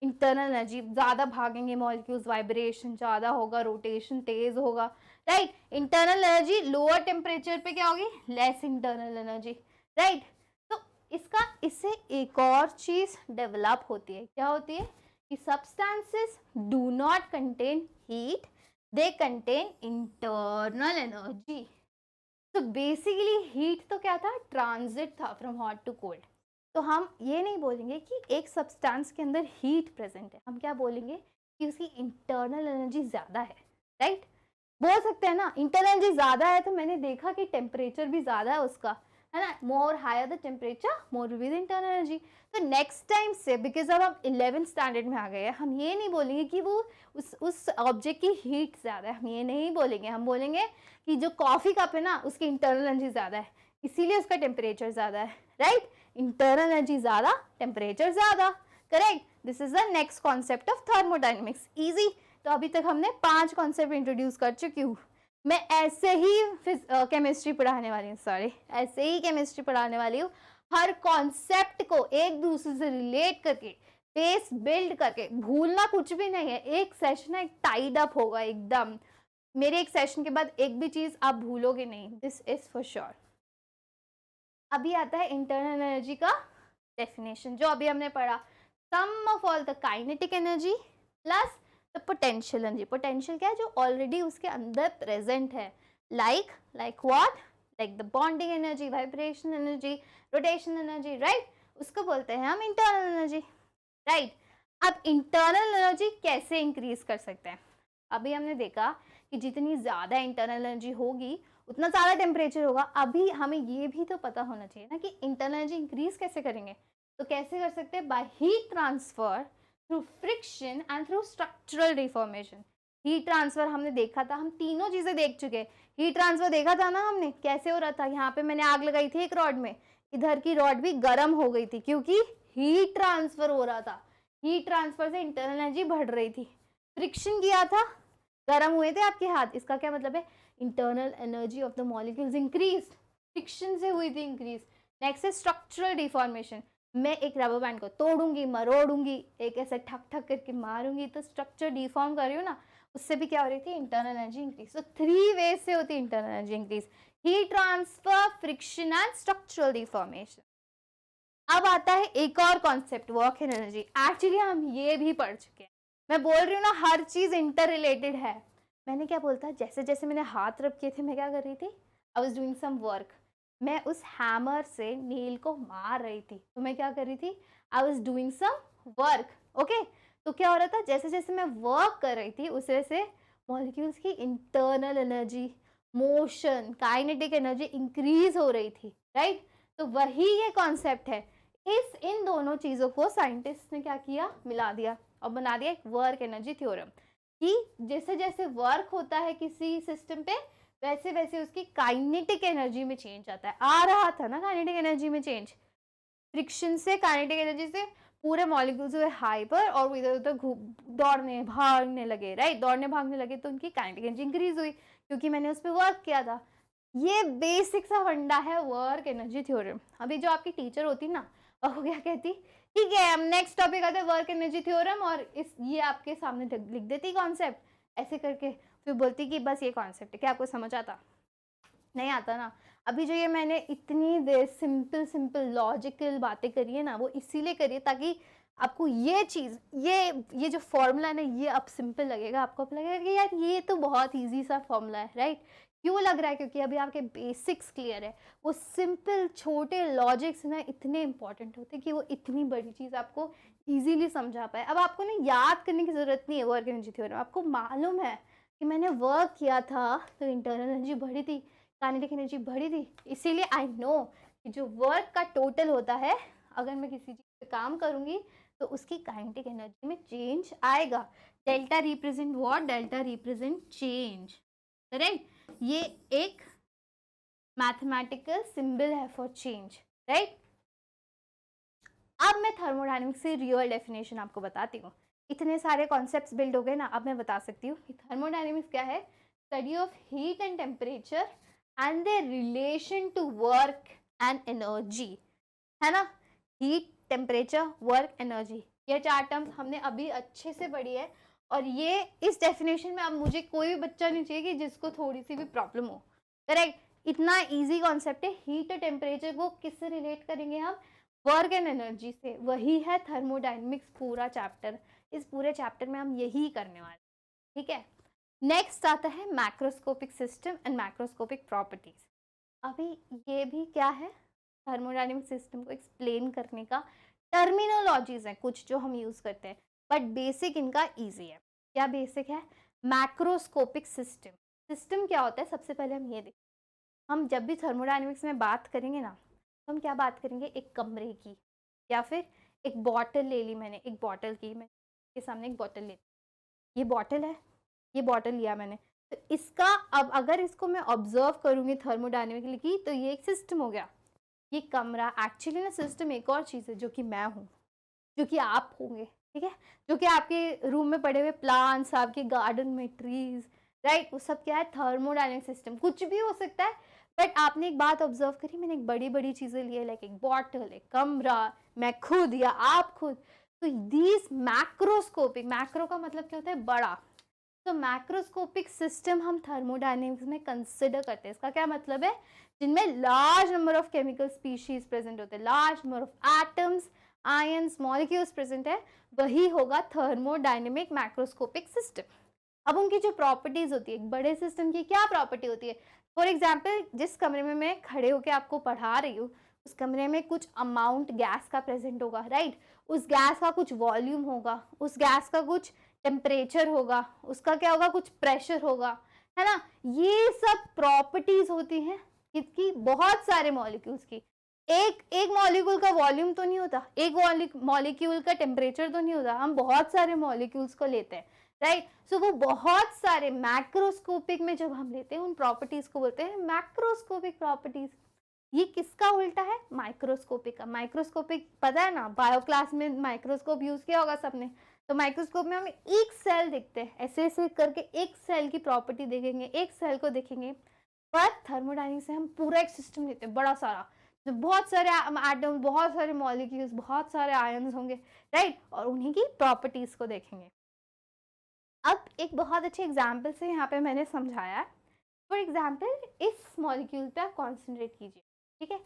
[SPEAKER 1] internal energy, ज़्यादा भागेंगे मॉलिक्यूल्स, वाइब्रेशन ज़्यादा होगा, रोटेशन तेज होगा, right. Internal energy lower temperature पे क्या होगी, लेस इंटरनल एनर्जी, राइट। तो इसका, इससे एक और चीज़ डेवलप होती है, क्या होती है कि substances do not contain heat, they contain internal energy। तो बेसिकली हीट तो क्या था, ट्रांजिट था फ्रॉम हॉट टू कोल्ड। तो हम ये नहीं बोलेंगे कि एक सब्सटेंस के अंदर हीट प्रेजेंट है, हम क्या बोलेंगे कि उसकी इंटरनल एनर्जी ज़्यादा है, राइट। बोल सकते हैं ना, इंटरनल एनर्जी ज़्यादा है तो मैंने देखा कि टेम्परेचर भी ज़्यादा है उसका, है ना, more higher the temperature more with internal energy. तो नेक्स्ट टाइम से, बिकॉज अब हम 11th स्टैंडर्ड में आ गए हैं, हम ये नहीं बोलेंगे कि वो उस ऑब्जेक्ट की हीट ज़्यादा है, हम ये नहीं बोलेंगे, हम बोलेंगे कि जो कॉफ़ी कप है ना उसकी इंटरनल एनर्जी ज़्यादा है, इसीलिए उसका टेम्परेचर ज़्यादा है, राइट। इंटरनल एनर्जी ज़्यादा, टेम्परेचर ज़्यादा, correct, this is the next concept of thermodynamics. Easy. तो अभी तक हमने 5 कॉन्सेप्ट इंट्रोड्यूस कर चुकी हूँ। मैं ऐसे ही केमिस्ट्री पढ़ाने वाली हूँ, सॉरी, ऐसे ही केमिस्ट्री पढ़ाने वाली हूँ। हर कॉन्सेप्ट को एक दूसरे से रिलेट करके, बेस बिल्ड करके, भूलना कुछ भी नहीं है। एक सेशन एक टाइड अप होगा एकदम। मेरे एक सेशन के बाद एक भी चीज आप भूलोगे नहीं, दिस इज फॉर श्योर। अभी आता है इंटरनल एनर्जी का डेफिनेशन, जो अभी हमने पढ़ा, sum of all the kinetic energy plus the potential energy. Potential क्या है? जो ऑलरेडी उसके अंदर प्रेजेंट है। Like what? Like the bonding energy, vibration energy, rotation energy, right? उसको बोलते हैं हम इंटरनल एनर्जी, राइट? अब इंटरनल एनर्जी कैसे इंक्रीज कर सकते हैं? अभी हमने देखा कि जितनी ज्यादा इंटरनल एनर्जी होगी उतना ज़्यादा टेम्परेचर होगा। अभी हमें ये भी तो पता होना चाहिए ना कि इंटरनल एनर्जी इंक्रीज कैसे करेंगे। तो कैसे कर सकते हैं? By heat transfer through friction and through structural deformation. Heat transfer हमने देखा था, हम तीनों चीजें देख चुके हैं। हीट ट्रांसफर देखा था ना हमने, कैसे हो रहा था। यहाँ पे मैंने आग लगाई थी एक रॉड में, इधर की रॉड भी गर्म हो गई थी क्योंकि हीट ट्रांसफर हो रहा था। हीट ट्रांसफर से इंटरनल एनर्जी बढ़ रही थी। फ्रिक्शन किया था, गर्म हुए थे आपके हाथ, इसका क्या मतलब है? Internal energy of the molecules increase, friction से हुई थी इंक्रीज। नेक्स्ट है स्ट्रक्चरल डिफॉर्मेशन। मैं एक रबर बैंड को तोड़ूंगी, मरोड़ूंगी, एक ऐसे ठक ठक करके मारूंगी तो स्ट्रक्चर डिफॉर्म कर रही हूँ ना, उससे भी क्या हो रही थी? Internal energy increase. तो 3 वेज से होती है internal energy increase, heat transfer, friction and structural deformation. अब आता है एक और कॉन्सेप्ट, वर्क एनर्जी। एक्चुअली हम ये भी पढ़ चुके हैं। मैं बोल रही हूँ ना, हर चीज इंटर रिलेटेड है। मैंने क्या बोलता, जैसे जैसे मैंने हाथ रब किए थे, मैं क्या कर रही थी? I was doing some work. मैं उस हैमर से नील को मार रही थी, तो मैं क्या कर रही थी? I was doing some work. Okay, तो क्या हो रहा था? जैसे जैसे मैं वर्क कर रही थी उस वजह से मॉलिक्यूल्स की internal energy, motion, kinetic energy increase हो रही थी, राइट? तो वही ये कॉन्सेप्ट है। इन दोनों चीजों को साइंटिस्ट ने क्या किया? मिला दिया और बना दिया एक वर्क एनर्जी थ्योरम, कि जैसे जैसे वर्क होता है किसी सिस्टम पे, वैसे वैसे उसकी काइनेटिक एनर्जी में चेंज आता है। आ रहा था ना काइनेटिक एनर्जी में चेंज, फ्रिक्शन से, काइनेटिक एनर्जी से पूरे मॉलिक्यूल्स हुए हाइपर और वो इधर उधर दौड़ने भागने लगे, राइट? दौड़ने भागने लगे तो उनकी काइनेटिक एनर्जी इंक्रीज हुई क्योंकि मैंने उस पर वर्क किया था। ये बेसिक सा फंडा है वर्क एनर्जी थ्योरम। अभी जो आपकी टीचर होती ना, वो क्या कहती? ठीक है, हम नेक्स्ट टॉपिक आते हैं वर्क एनर्जी थ्योरम, और इस ये आपके सामने लिख देती कॉन्सेप्ट ऐसे करके, फिर बोलती कि बस ये कॉन्सेप्ट है। क्या आपको समझ आता? नहीं आता ना। अभी जो ये मैंने इतनी देर सिंपल सिंपल लॉजिकल बातें करी है ना, वो इसीलिए करी है ताकि आपको ये चीज़, ये जो फॉर्मूला है ना, ये अब सिंपल लगेगा आपको। अब लगेगा कि यार ये तो बहुत इजी सा फॉर्मूला है, राइट? क्यों लग रहा है? क्योंकि अभी आपके बेसिक्स क्लियर है। वो सिंपल छोटे लॉजिक्स ना इतने इंपॉर्टेंट होते हैं कि वो इतनी बड़ी चीज़ आपको इजीली समझा पाए। अब आपको ना याद करने की ज़रूरत नहीं है वर्क एनर्जी थ्योरम। आपको मालूम है कि मैंने वर्क किया था तो इंटरनल एनर्जी बढ़ी थी, काइनेटिक एनर्जी बढ़ी थी। इसीलिए आई नो कि जो वर्क का टोटल होता है, अगर मैं किसी चीज़ पे काम करूँगी तो उसकी काइनेटिक एनर्जी में चेंज आएगा। Delta represent what? Delta represent change, correct? ये एक मैथमेटिकल सिंबल है फॉर चेंज, राइट? अब मैं थर्मोडायनेमिक्स से रियल डेफिनेशन आपको बताती हूँ। इतने सारे कॉन्सेप्ट्स बिल्ड हो गए ना, अब मैं बता सकती हूँ कि थर्मोडायनेमिक्स क्या है। Study of heat and temperature and their relation to work and energy, है ना? हीट, टेम्परेचर, वर्क, एनर्जी, ये 4 टर्म्स हमने अभी अच्छे से पढ़ी है। और ये इस डेफिनेशन में अब मुझे कोई भी बच्चा नहीं चाहिए कि जिसको थोड़ी सी भी प्रॉब्लम हो, करेक्ट? इतना इजी कॉन्सेप्ट है। हीट और टेम्परेचर को किससे रिलेट करेंगे हम? वर्क एंड एनर्जी से। वही है थर्मोडायनेमिक्स पूरा चैप्टर। इस पूरे चैप्टर में हम यही करने वाले, ठीक है? नेक्स्ट आता है macroscopic system and macroscopic properties. अभी ये भी क्या है? थर्मोडायनेमिक सिस्टम को एक्सप्लेन करने का टर्मिनोलॉजीज है कुछ जो हम यूज करते हैं, बट बेसिक इनका इजी है। क्या बेसिक है? Macroscopic system. सिस्टम क्या होता है? सबसे पहले हम ये देखें। हम जब भी थर्मोडायनेमिक्स में बात करेंगे ना, तो हम क्या बात करेंगे? एक कमरे की, या फिर एक बॉटल ले ली मैंने, एक बॉटल की, मैं के सामने एक बॉटल ले, ये बॉटल है, ये बॉटल लिया मैंने, तो इसका अब अगर इसको मैं ऑब्जर्व करूंगी थर्मोडायनेमिकली की, तो ये एक सिस्टम हो गया। ये कमरा, एक्चुअली ना सिस्टम एक और चीज़ है जो कि मैं हूँ। जो कि आप होंगे, ठीक है, जो कि आपके रूम में पड़े हुए प्लांट्स, आपके गार्डन में ट्रीज, राइट, वो सब क्या है, थर्मोडायनेमिक सिस्टम, कुछ भी हो सकता है। बट आपने एक बात ऑब्जर्व करी, मैंने एक बड़ी बड़ी चीजें ली है, लाइक एक बॉटल, एक कमरा, मैं खुद या आप खुद, तो दीज मैक्रोस्कोपिक, मैक्रो का मतलब क्या होता है, बड़ा, तो मैक्रोस्कोपिक सिस्टम हम थर्मोडायनेमिक्स में कंसिडर करते हैं। इसका क्या मतलब है, जिनमें large number of chemical species present होते हैं, large number of atoms, ions, molecules present है, वही होगा थर्मोडायनेमिक मैक्रोस्कोपिक सिस्टम। अब उनकी जो प्रॉपर्टीज होती है, एक बड़े सिस्टम की क्या प्रॉपर्टी होती है, फॉर एग्जाम्पल जिस कमरे में मैं खड़े होकर आपको पढ़ा रही हूँ, उस कमरे में कुछ अमाउंट गैस का प्रेजेंट होगा, राइट, उस गैस का कुछ वॉल्यूम होगा, उस गैस का कुछ टेम्परेचर होगा, उसका क्या होगा, कुछ प्रेशर होगा, है ना, ये सब प्रॉपर्टीज होती हैं किसकी, बहुत सारे मॉलिक्यूल्स की। एक एक मॉलिक्यूल का वॉल्यूम तो नहीं होता, एक मॉलिक्यूल का टेम्परेचर तो नहीं होता, हम बहुत सारे मॉलिक्यूल्स को लेते हैं, राइट, सो वो बहुत सारे मैक्रोस्कोपिक में जब हम लेते हैं उन प्रॉपर्टीज को बोलते हैं मैक्रोस्कोपिक प्रॉपर्टीज। ये किसका उल्टा है, माइक्रोस्कोपिक का। माइक्रोस्कोपिक पता है ना, बायो क्लास में माइक्रोस्कोप यूज किया होगा सबने, तो माइक्रोस्कोप में हम एक सेल देखते हैं, ऐसे ऐसे करके एक सेल की प्रॉपर्टी देखेंगे, एक सेल को देखेंगे, पर थर्मोडायनेमिक्स से हम पूरा एक सिस्टम लेते हैं बड़ा सारा, जो बहुत सारे एटम, बहुत सारे मॉलिक्यूल्स, बहुत सारे आयन्स होंगे, राइट, और उन्हीं की प्रॉपर्टीज को देखेंगे। अब एक बहुत अच्छे एग्जाम्पल से यहाँ पे मैंने समझाया है। फॉर एग्जाम्पल इस मॉलिक्यूल पे आप कॉन्सेंट्रेट कीजिए, ठीक है,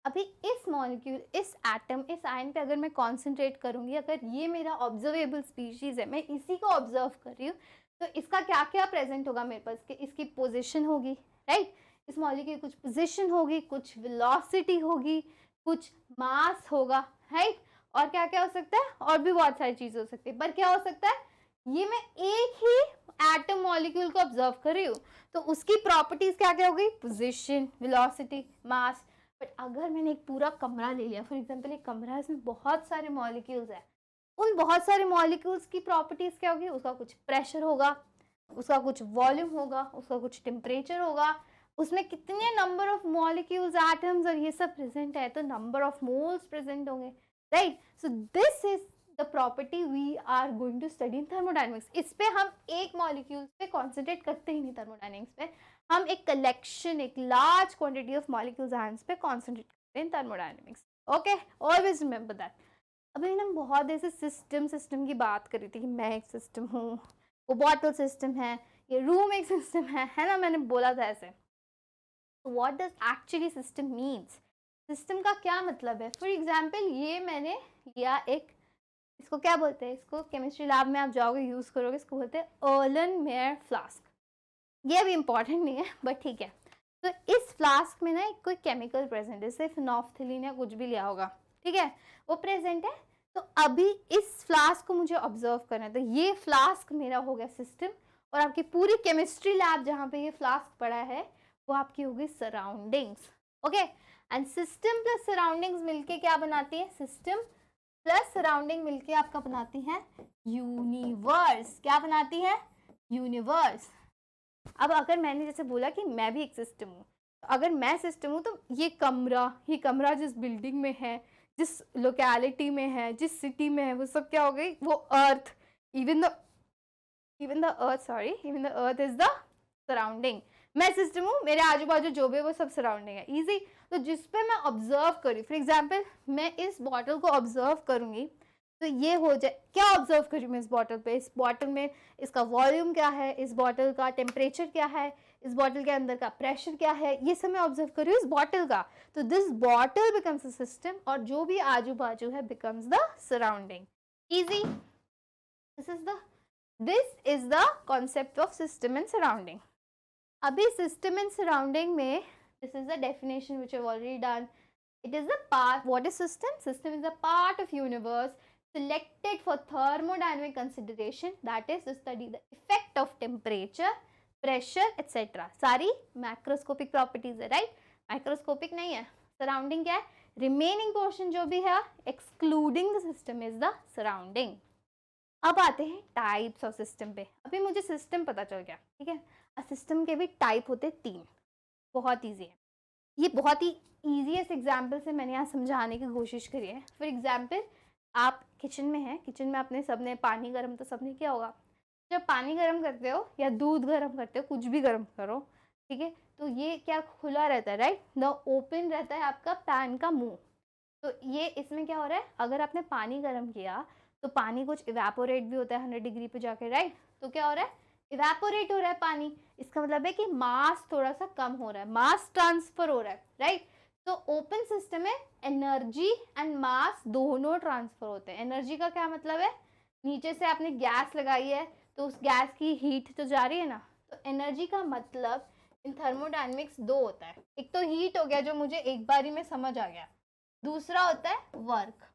[SPEAKER 1] अभी इस मॉलिक्यूल, इस एटम, इस आयन पे अगर मैं कॉन्सेंट्रेट करूंगी, अगर ये मेरा ऑब्जर्वेबल स्पीशीज है, मैं इसी को ऑब्जर्व कर रही हूँ, तो इसका क्या क्या प्रेजेंट होगा मेरे पास, कि इसकी पोजिशन होगी, राइट, इस मॉलिक्यूल की कुछ पोजिशन होगी, कुछ वेलोसिटी होगी, कुछ मास होगा, राइट, और क्या क्या हो सकता है, और भी बहुत सारी चीजें हो सकती है, पर क्या हो सकता है, ये मैं एक ही एटम मॉलिक्यूल को ऑब्जर्व कर रही हूँ, तो उसकी प्रॉपर्टीज क्या क्या हो गई, पोजिशन, वेलोसिटी, मास। बट अगर मैंने एक पूरा कमरा ले लिया, फॉर एग्जांपल एक कमरा है, इसमें बहुत सारे मॉलिक्यूल्स है, उन बहुत सारे मॉलिक्यूल्स की प्रॉपर्टीज क्या होगी, उसका कुछ प्रेशर होगा, उसका कुछ वॉल्यूम होगा, उसका कुछ टेम्परेचर होगा, उसमें कितने नंबर ऑफ मॉलिक्यूल्स, एटम्स और ये सब प्रेजेंट है, तो नंबर ऑफ मोल्स प्रेजेंट होंगे, right, so this is the property we are going to study in thermodynamics. इस पे हम एक मॉलिक्यूल पे कॉन्सेंट्रेट करते ही नहीं, थर्मोडायनेमिक्स पे हम एक कलेक्शन, एक large quantity of molecules ions पे कॉन्सेंट्रेट करते हैं in thermodynamics. Okay, always remember that. अभी हम बहुत देर से सिस्टम की बात कर रही थी कि मैं एक सिस्टम हूँ, वो बॉटल सिस्टम है, ये रूम एक सिस्टम है ना, मैंने बोला था ऐसे। What does actually system means, system का क्या मतलब है। फॉर एग्जाम्पल ये मैंने लिया एक, इसको क्या बोलते हैं, इसको केमिस्ट्री लैब में आप जाओगे यूज करोगे, इसको बोलते हैं अर्लेनमेयर फ्लास्क। ये अभी इंपॉर्टेंट नहीं है बट ठीक है। तो इस फ्लास्क में ना एक कोई केमिकल प्रेजेंट है, सिर्फ फिनोल्फथलीन या कुछ भी लिया होगा, ठीक है, वो प्रेजेंट है। तो अभी इस फ्लास्क को मुझे ऑब्जर्व करना है, तो ये फ्लास्क मेरा हो गया सिस्टम, और आपकी पूरी केमिस्ट्री लैब जहाँ पे ये फ्लास्क पड़ा है वो आपकी होगी surroundings. Okay, and system plus surroundings मिलके क्या बनाती है, सिस्टम प्लस सराउंडिंग मिलके आपका बनाती है यूनिवर्स। क्या बनाती है, यूनिवर्स। अब अगर मैंने जैसे बोला कि मैं भी एक सिस्टम हूँ, तो अगर मैं सिस्टम हूँ तो ये कमरा जिस बिल्डिंग में है, जिस लोकेलिटी में है, जिस सिटी में है, वो सब क्या हो गई, वो earth, even the earth is the surrounding. मैं सिस्टम हूँ, मेरे आजू बाजू जो भी है वो सब सराउंडिंग है, इजी। तो जिस पे मैं ऑब्जर्व करूँ, फॉर एग्जाम्पल मैं इस बॉटल को ऑब्जर्व करूंगी, तो ये हो जाए, क्या ऑब्जर्व करूँ मैं इस बॉटल पे, इस बॉटल में इसका वॉल्यूम क्या है, इस बॉटल का टेम्परेचर क्या है, इस बॉटल के अंदर का प्रेशर क्या है, ये सब मैं ऑब्जर्व कर रही हूँ इस बॉटल का। तो this bottle becomes a system, और जो भी आजू बाजू है becomes the surrounding. Easy, this is the concept of system and surrounding. अभी सिस्टम एंड सराउंडिंग में this is the definition which I have already done. It is a part, what is system? System is a part of universe selected for thermodynamic consideration, that is to study the effect of temperature, pressure etc. सारी macroscopic properties है, right? Microscopic नहीं है। Surrounding क्या है? Remaining portion जो भी है excluding the system is the surrounding. अब आते हैं टाइप्स ऑफ सिस्टम पे। अभी मुझे सिस्टम पता चल गया, ठीक है। सिस्टम के भी टाइप होते 3, बहुत ईजी है। ये बहुत ही ईजीएस्ट एग्जाम्पल से मैंने यहाँ समझाने की कोशिश करी है। फॉर एग्जाम्पल आप किचन में हैं, किचन में अपने सबने पानी गर्म तो सबने किया होगा। जब पानी गर्म करते हो या दूध गर्म करते हो, कुछ भी गर्म करो, ठीक है, तो ये क्या खुला रहता है, राइट, द ओपन रहता है आपका पैन का मुंह। तो ये इसमें क्या हो रहा है, अगर आपने पानी गर्म किया तो पानी कुछ इवेपोरेट भी होता है 100 डिग्री पे जाके, राइट, तो क्या हो रहा है, इवेपोरेट हो रहा है पानी। इसका मतलब है कि मास थोड़ा सा कम हो रहा है, मास ट्रांसफर हो रहा है, राइट। तो ओपन सिस्टम में एनर्जी एंड मास दोनों ट्रांसफर होते हैं। एनर्जी का क्या मतलब है, नीचे से आपने गैस लगाई है तो उस गैस की हीट तो जा रही है ना। तो एनर्जी का मतलब इन थर्मोडायनेमिक्स दो होता है, एक तो हीट हो गया जो मुझे एक बारी में समझ आ गया, दूसरा होता है वर्क,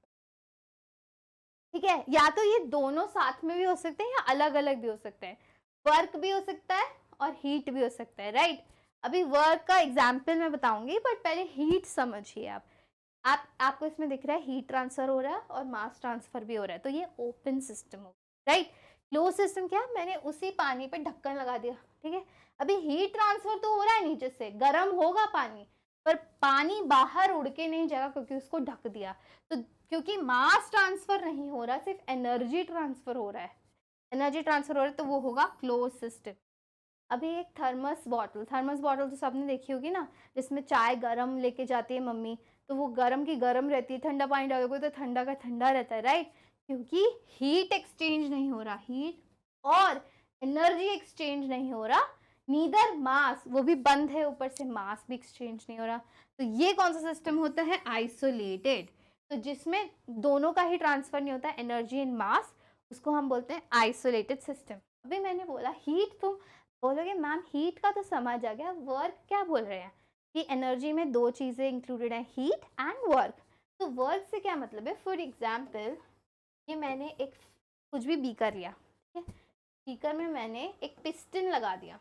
[SPEAKER 1] ठीक है। या तो ये दोनों साथ में भी हो सकते हैं या अलग अलग भी हो सकते हैं, वर्क भी हो सकता है और हीट भी हो सकता है, राइट। अभी वर्क का एग्जाम्पल मैं बताऊंगी, बट पहले हीट समझिए आपको इसमें दिख रहा है हीट ट्रांसफर हो रहा है और मास ट्रांसफर भी हो रहा है, तो ये ओपन सिस्टम हो, राइट। क्लोज सिस्टम क्या, मैंने उसी पानी पे ढक्कन लगा दिया, ठीक है, अभी हीट ट्रांसफर तो हो रहा है, नीचे से गर्म होगा पानी, पर पानी बाहर उड़ के नहीं जाएगा क्योंकि उसको ढक दिया। तो क्योंकि मास ट्रांसफर नहीं हो रहा, सिर्फ एनर्जी ट्रांसफर हो रहा है, एनर्जी ट्रांसफर हो रहा है, तो वो होगा क्लोज सिस्टम। अभी एक थर्मस बॉटल तो सबने देखी होगी ना, जिसमें चाय गरम लेके जाती है मम्मी, तो वो गरम की गरम रहती है, ठंडा पानी डालोगे तो ठंडा का ठंडा रहता है, राइट, क्योंकि हीट एक्सचेंज नहीं हो रहा, हीट और एनर्जी एक्सचेंज नहीं हो रहा, नीदर मास, वो भी बंद है, ऊपर से मास भी एक्सचेंज नहीं हो रहा। तो ये कौन सा सिस्टम होता है, आइसोलेटेड। तो जिसमें दोनों का ही ट्रांसफर नहीं होता, एनर्जी एंड मास, उसको हम बोलते हैं आइसोलेटेड सिस्टम। अभी मैंने बोला हीट, तुम बोलोगे मैम हीट का तो समझ आ गया, वर्क क्या बोल रहे हैं, कि एनर्जी में दो चीज़ें इंक्लूडेड हैं, हीट एंड वर्क। तो वर्क से क्या मतलब है, फॉर एग्जाम्पल ये मैंने एक कुछ भी बीकर लिया, ठीक है, बीकर में मैंने एक पिस्टन लगा दिया,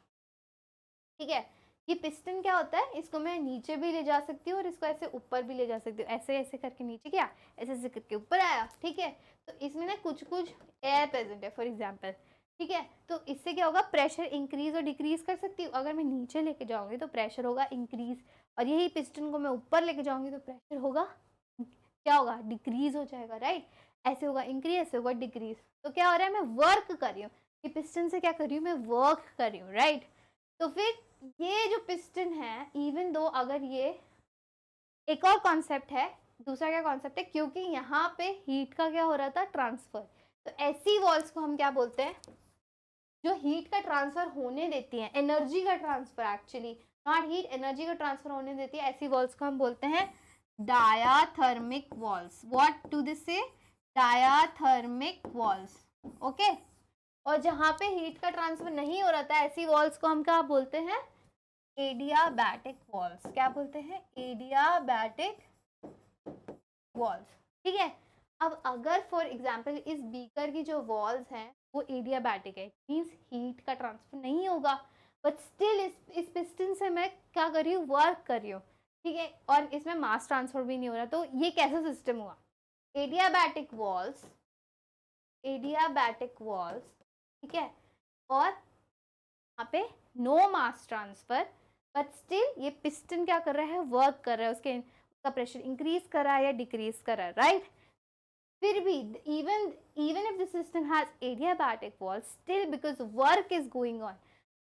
[SPEAKER 1] ठीक है, ये पिस्टन क्या होता है, इसको मैं नीचे भी ले जा सकती हूँ और इसको ऐसे ऊपर भी ले जा सकती हूँ, ऐसे ऐसे करके नीचे गया, ऐसे ऐसे करके ऊपर आया, ठीक है। तो इसमें ना कुछ कुछ एयर प्रेजेंट है फॉर एग्जाम्पल, ठीक है, तो इससे क्या होगा, प्रेशर इंक्रीज और डिक्रीज कर सकती हूँ। अगर मैं नीचे लेके जाऊंगी तो प्रेशर होगा इंक्रीज, और यही पिस्टन को मैं ऊपर लेके जाऊंगी तो प्रेशर होगा, क्या होगा, डिक्रीज हो जाएगा, राइट। ऐसे होगा इंक्रीज, ऐसे होगा डिक्रीज। तो क्या हो रहा है, मैं वर्क कर रही हूँ, ये पिस्टन से क्या कर रही हूँ, मैं वर्क कर रही हूँ, राइट। तो फिर ये जो पिस्टन है, इवन दो, अगर ये एक और कॉन्सेप्ट है, दूसरा क्या कॉन्सेप्ट है, क्योंकि यहाँ पे हीट का क्या हो रहा था, ट्रांसफर, तो ऐसी वॉल्स को हम क्या बोलते हैं, जो हीट का ट्रांसफर होने देती हैं, एनर्जी का transfer, actually not heat, energy का ट्रांसफर होने देती है, ऐसी वॉल्स को हम बोलते हैं diathermic walls. What do this से, डायाथर्मिक वॉल्स, ओके। और जहाँ पे हीट का ट्रांसफर नहीं हो रहा था, ऐसी वॉल्स को हम क्या बोलते हैं, एडियाबैटिक वॉल्स। क्या बोलते हैं, एडियाबैटिक वॉल्स, ठीक है। अब अगर फॉर एग्जाम्पल इस बीकर की जो वॉल्स हैं वो एडियाबैटिक है, मीन्स हीट का ट्रांसफर नहीं होगा, बट स्टिल इस पिस्टन से मैं क्या कर रही हूँ, वर्क कर रही हूँ, ठीक है, और इसमें मास ट्रांसफर भी नहीं हो रहा। तो ये कैसा सिस्टम हुआ, एडियाबैटिक वॉल्स, एडियाबैटिक वॉल्स, ठीक है, और यहाँ पे no mass transfer, but still ये पिस्टन क्या कर रहा है, वर्क कर रहा है, उसका प्रेशर इंक्रीज कर रहा है या डिक्रीज कर रहा है, राइट। फिर भी even if the system has adiabatic walls, still because work is going on,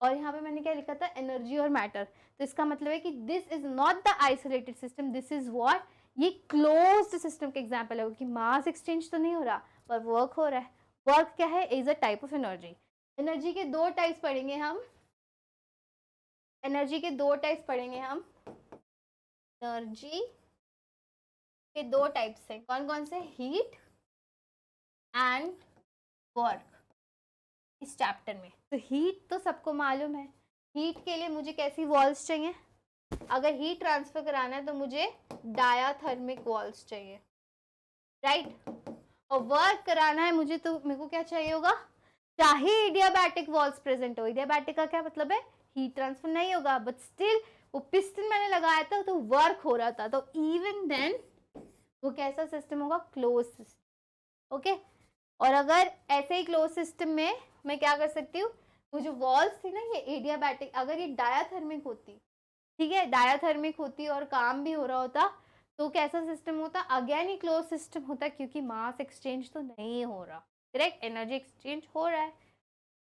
[SPEAKER 1] और यहाँ पे मैंने क्या लिखा था, एनर्जी और मैटर, तो इसका मतलब है कि this is not the isolated system, this is what, ये क्लोज्ड सिस्टम का एग्जांपल है, क्योंकि मास एक्सचेंज तो नहीं हो रहा पर वर्क हो रहा है। वर्क क्या है, is a type of energy. Energy के दो टाइप्स पढ़ेंगे हम, एनर्जी के दो टाइप्स पढ़ेंगे हम, एनर्जी के दो टाइप्स हैं, कौन कौन से, हीट एंड वर्क, इस चैप्टर में। तो हीट तो सबको मालूम है, हीट के लिए मुझे कैसी वॉल्स चाहिए, अगर हीट ट्रांसफर कराना है तो मुझे डायाथर्मिक वॉल्स चाहिए, राइट। और वर्क कराना है मुझे तो मेरे को क्या चाहिए होगा, चाहे एडियाबैटिक वॉल्स प्रेजेंट हो, एडियाबैटिक का क्या मतलब है, हीट ट्रांसफर नहीं होगा, बट स्टिल वो पिस्टन मैंने लगाया था तो वर्क हो रहा था, तो इवन देन वो कैसा सिस्टम होगा, क्लोज सिस्टम, ओके। और अगर ऐसे ही क्लोज सिस्टम में मैं क्या कर सकती हूँ, वो जो वॉल्स थी ना ये एडियाबैटिक, अगर ये डायाथर्मिक होती, ठीक है, डायाथर्मिक होती और काम भी हो रहा होता, तो कैसा सिस्टम होता है? अगेन ही क्लोज सिस्टम होता है, क्योंकि मास एक्सचेंज तो नहीं हो रहा, करेक्ट, एनर्जी एक्सचेंज हो रहा है।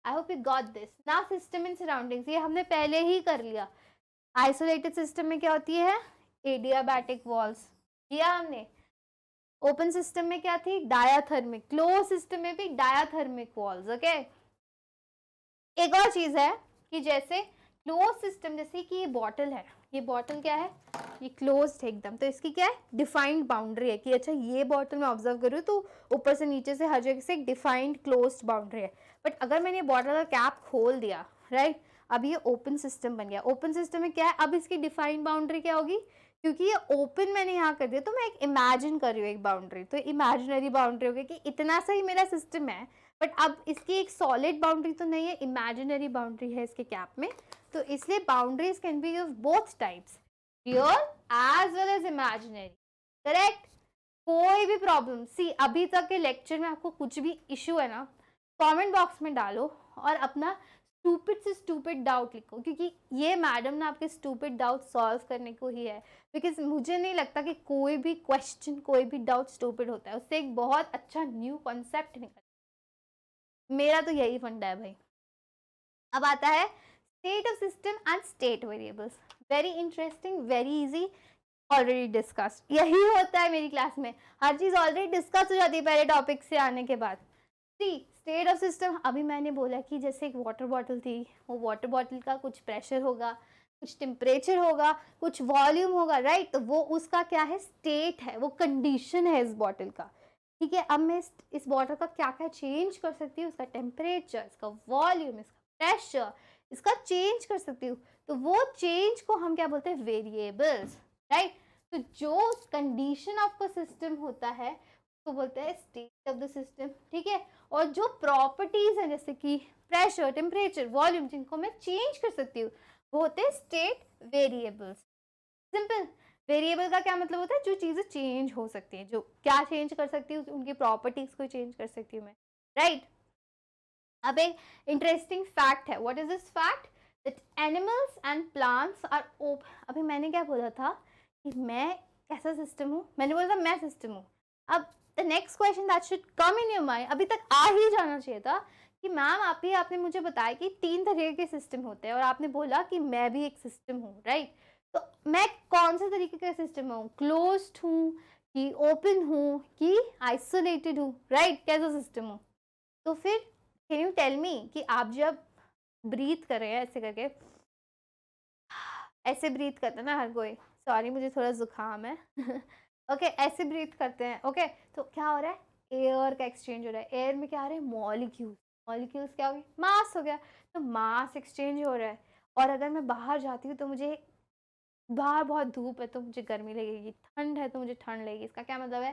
[SPEAKER 1] I hope you got this. Now system in surroundings, ये हमने पहले ही कर लिया। आइसोलेटेड सिस्टम में क्या होती है? एडियाबैटिक वॉल्स, किया हमने। ओपन सिस्टम में क्या थी? डायाथर्मिक। क्लोज सिस्टम में भी डायाथर्मिक वॉल्स, ओके। एक और चीज है कि जैसे क्लोज सिस्टम, जैसे कि ये बॉटल है, ये बॉटल क्या है? ये क्लोज्ड है एकदम, तो इसकी क्या है? डिफाइंड बाउंड्री है कि अच्छा ये बॉटल में ऑब्जर्व करूँ तो ऊपर से नीचे से हर जगह से एक डिफाइंड क्लोज्ड बाउंड्री है। बट अगर मैंने बॉटल का कैप खोल दिया, राइट, अब ये ओपन सिस्टम बन गया। ओपन सिस्टम में क्या है? अब इसकी डिफाइंड बाउंड्री क्या होगी? क्योंकि ये ओपन मैंने यहाँ कर दिया, तो मैं एक इमेजिन कर रही हूँ एक बाउंड्री, तो इमेजिनरी बाउंड्री होगी कि इतना सा ही मेरा सिस्टम है, बट अब इसकी एक सॉलिड बाउंड्री तो नहीं है, इमेजिनरी बाउंड्री है इसके कैप में। तो इसलिए boundaries can be of both types, real as well as imaginary, correct. कोई भी प्रॉब्लम, सी अभी तक के लेक्चर में आपको कुछ भी इशू है ना, कमेंट बॉक्स में डालो और अपना स्टूपिड से स्टूपिड डाउट लिखो, क्योंकि ये मैडम ना आपके स्टूपिड डाउट सॉल्व करने को ही है। बिकॉज मुझे नहीं लगता कि कोई भी क्वेश्चन, कोई भी डाउट स्टूपिड होता है, उससे एक बहुत अच्छा न्यू कॉन्सेप्ट निकलता है। मेरा तो यही फंडा है भाई। अब आता है state of system and state variables. Very interesting, very easy, already discuss. यही होता है मेरी क्लास में, हर चीज ऑलरेडी डिस्कस हो जाती है पहले टॉपिक से आने के बाद। सी स्टेट ऑफ सिस्टम, अभी मैंने बोला कि जैसे एक वाटर बॉटल थी, वो वाटर बॉटल का कुछ प्रेशर होगा, कुछ टेम्परेचर होगा, कुछ वॉल्यूम होगा, राइट। तो वो उसका क्या है? स्टेट है, वो कंडीशन है इस बॉटल का, ठीक है। अब मैं इस बॉटल का क्या क्या चेंज कर सकती हूँ? इसका टेम्परेचर, इसका वॉल्यूम, इसका प्रेशर, इसका चेंज कर सकती हूँ। तो वो चेंज को हम क्या बोलते हैं? Variables, right. तो जो कंडीशन ऑफ का सिस्टम होता है उसको बोलते हैं स्टेट ऑफ द सिस्टम, ठीक है। और जो प्रॉपर्टीज हैं जैसे कि प्रेशर, टेम्परेचर, वॉल्यूम, जिनको मैं चेंज कर सकती हूँ, वो होते हैं स्टेट वेरिएबल्स। सिंपल। वेरिएबल का क्या मतलब होता है? जो चीजें चेंज हो सकती है, जो क्या चेंज कर सकती हूँ? उनकी प्रॉपर्टीज को चेंज कर सकती हूँ मैं, राइट। अब एक इंटरेस्टिंग फैक्ट है। What is this fact? That animals and plants are open. अभी मैंने क्या बोला था कि मैं कैसा सिस्टम हूँ? मैंने बोला था मैं सिस्टम हूँ। अब the next question that should come in your mind, अभी तक आ ही जाना चाहिए था कि मैम आपने मुझे बताया कि 3 तरह के सिस्टम होते हैं, और आपने बोला कि मैं भी एक सिस्टम हूँ, राइट। तो मैं कौन से तरीके का सिस्टम हूँ? क्लोज्ड हूँ कि ओपन हूँ कि आइसोलेटेड हूँ, राइट? कैसा सिस्टम हूँ? तो फिर कैन यू टेल मी कि आप जब ब्रीथ कर रहे हैं ऐसे करके, ऐसे ब्रीथ करते हैं ना हर कोई, सॉरी मुझे थोड़ा जुकाम है ओके ऐसे ब्रीथ करते हैं, ओके। तो क्या हो रहा है? एयर का एक्सचेंज हो रहा है। एयर में क्या आ रहा है? मॉलिक्यूल्स। मॉलिक्यूल्स क्या हो गया? मास हो गया। तो मास एक्सचेंज हो रहा है। और अगर मैं बाहर जाती हूँ तो मुझे, बाहर बहुत धूप है तो मुझे गर्मी लगेगी, ठंड है तो मुझे ठंड लगेगी। इसका क्या मतलब है?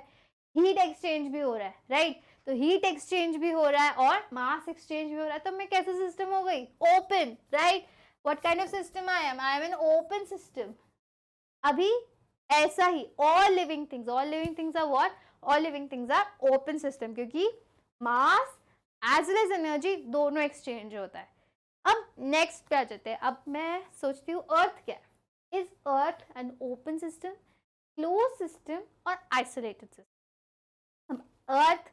[SPEAKER 1] हीट एक्सचेंज भी हो रहा है, राइट। तो हीट एक्सचेंज भी हो रहा है और मास एक्सचेंज भी हो रहा है। तो मैं कैसा सिस्टम हो गई? Open, right. What kind of system I am? I am an open system. अभी ऐसा ही all living things are what? All living things are open system, क्योंकि mass as well as energy दोनों एक्सचेंज होता है। अब नेक्स्ट पे आ जाते हैं। अब मैं सोचती हूँ अर्थ क्या है? Is earth N open system, close system और आइसोलेटेड सिस्टम? अर्थ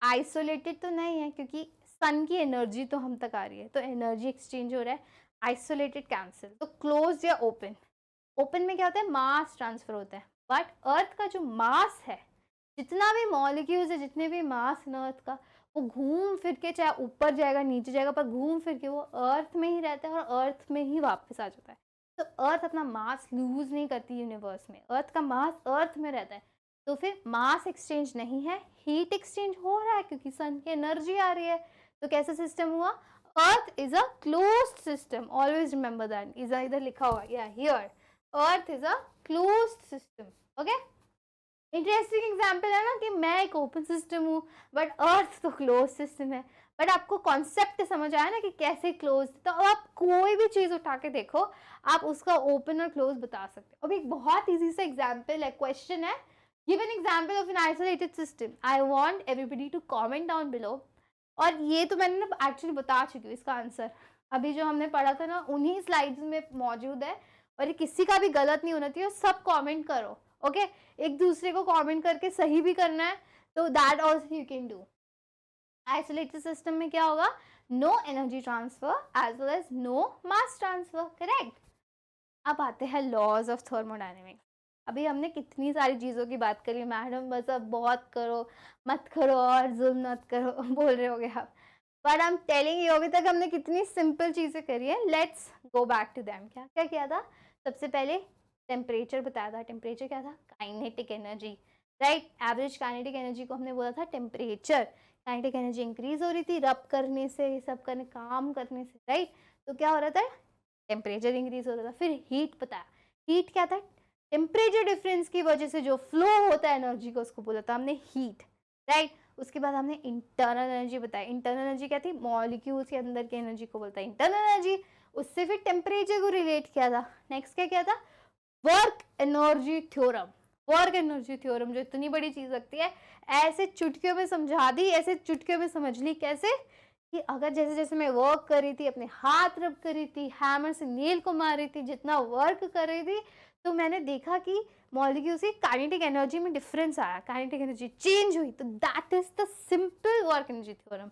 [SPEAKER 1] आइसोलेटेड तो नहीं है, क्योंकि सन की एनर्जी तो हम तक आ रही है, तो एनर्जी एक्सचेंज हो रहा है। Isolated cancel. तो क्लोज या ओपन? ओपन में क्या होता है? मास ट्रांसफर होता है। बट अर्थ का जो मास है, जितना भी मॉलिक्यूल्स है, जितने भी मास है अर्थ का, वो घूम फिर के चाहे ऊपर जाएगा नीचे जाएगा, पर घूम फिर के वो अर्थ में ही रहता है और अर्थ में ही वापस आ जाता है। तो अर्थ अपना मास लूज नहीं करती यूनिवर्स में, अर्थ का मास अर्थ में रहता है। तो फिर मास एक्सचेंज नहीं है, हीट एक्सचेंज हो रहा है क्योंकि सन की एनर्जी आ रही है। तो कैसा सिस्टम हुआ? Earth is a closed system. Always remember that. Is इधर लिखा हुआ या here, earth is a closed system, okay. Interesting example है ना कि मैं एक ओपन सिस्टम हूँ बट अर्थ तो क्लोज सिस्टम है। बट आपको कॉन्सेप्ट समझ आया ना कि कैसे क्लोज। तो आप कोई भी चीज उठा के देखो, आप उसका ओपन और क्लोज बता सकते हो। अब एक बहुत इजी सा एग्जाम्पल है, क्वेश्चन है, give an example of an isolated system. I want everybody to comment down below. और ये तो मैंने ना एक्चुअली बता चुकी हूँ इसका आंसर, अभी जो हमने पढ़ा था ना उन्हीं स्लाइड्स में मौजूद है, और ये किसी का भी गलत नहीं होना चाहिए, सब कमेंट करो। ओके एक दूसरे को कमेंट करके सही भी करना है तो that also you can do. Isolated system में क्या होगा, no energy transfer as well as no mass transfer, correct. अब आते हैं लॉज ऑफ थर्मोडायनेमिक्स। अभी हमने कितनी सारी चीज़ों की बात करी मैडम, बस अब बहुत करो मत करो और जुल्म मत करो बोल रहे होगे आप, but I am telling you अभी तक हमने कितनी सिंपल चीज़ें करी है। Let's go back to them. क्या क्या किया था, सबसे पहले टेम्परेचर बताया था। टेम्परेचर क्या था, kinetic energy, right. Average kinetic energy को हमने बोला था टेम्परेचर। काइनेटिक एनर्जी इंक्रीज हो रही थी रब करने से, ये सब करने काम करने से, राइट। तो क्या हो रहा था, टेम्परेचर इंक्रीज हो रहा था। फिर हीट बताया, हीट क्या था, टेम्परेचर डिफरेंस की वजह से जो फ्लो होता है एनर्जी को उसको बोला था हमने हीट, राइट। उसके बाद हमने इंटरनल एनर्जी बताई। इंटरनल एनर्जी क्या थी, मॉलिक्यूल्स के अंदर की एनर्जी को बोलता है इंटरनल एनर्जी। उससे फिर टेम्परेचर को रिलेट किया था। नेक्स्ट क्या किया था, work energy theorem. Work energy theorem जो इतनी बड़ी चीज लगती है, ऐसे चुटकियों में समझा दी, ऐसे चुटकियों में समझ ली। कैसे कि अगर जैसे जैसे मैं वर्क कर रही थी, अपने हाथ रब कर रही थी, हैमर से नेल को मार रही थी, जितना वर्क कर रही थी, तो मैंने देखा कि मॉलिक्यूल्स की काइनेटिक एनर्जी में डिफरेंस आया, काइनेटिक एनर्जी चेंज हुई। तो that is the simple work energy theorem.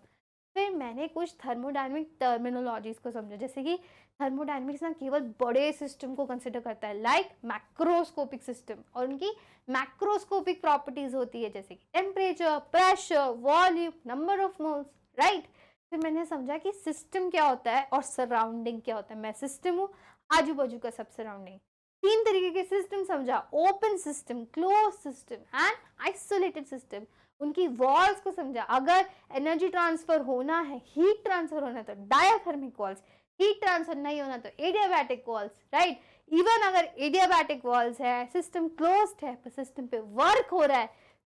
[SPEAKER 1] फिर मैंने कुछ थर्मोडायनेमिक टर्मिनोलॉजीज को समझा, जैसे कि थर्मोडायनेमिक्स ना केवल बड़े सिस्टम को कंसिडर करता है, लाइक मैक्रोस्कोपिक सिस्टम, और उनकी मैक्रोस्कोपिक प्रॉपर्टीज होती है, जैसे कि temperature, pressure, volume, number of moles, right. फिर मैंने समझा कि सिस्टम क्या होता है और सराउंडिंग क्या होता है। मैं सिस्टम हूँ, आजू बाजू का सब सराउंडिंग। तीन तरीके के सिस्टम समझा, open system, close system and isolated system. उनकी वॉल्स को समझा, अगर एनर्जी ट्रांसफर होना है, हीट ट्रांसफर होना है तो डायाथर्मिक वॉल्स, हीट ट्रांसफर नहीं होना तो एडियाबैटिक वॉल्स, राइट। इवन अगर एडियाबैटिक वॉल्स है, सिस्टम क्लोज्ड है, पर सिस्टम पे वर्क हो रहा है,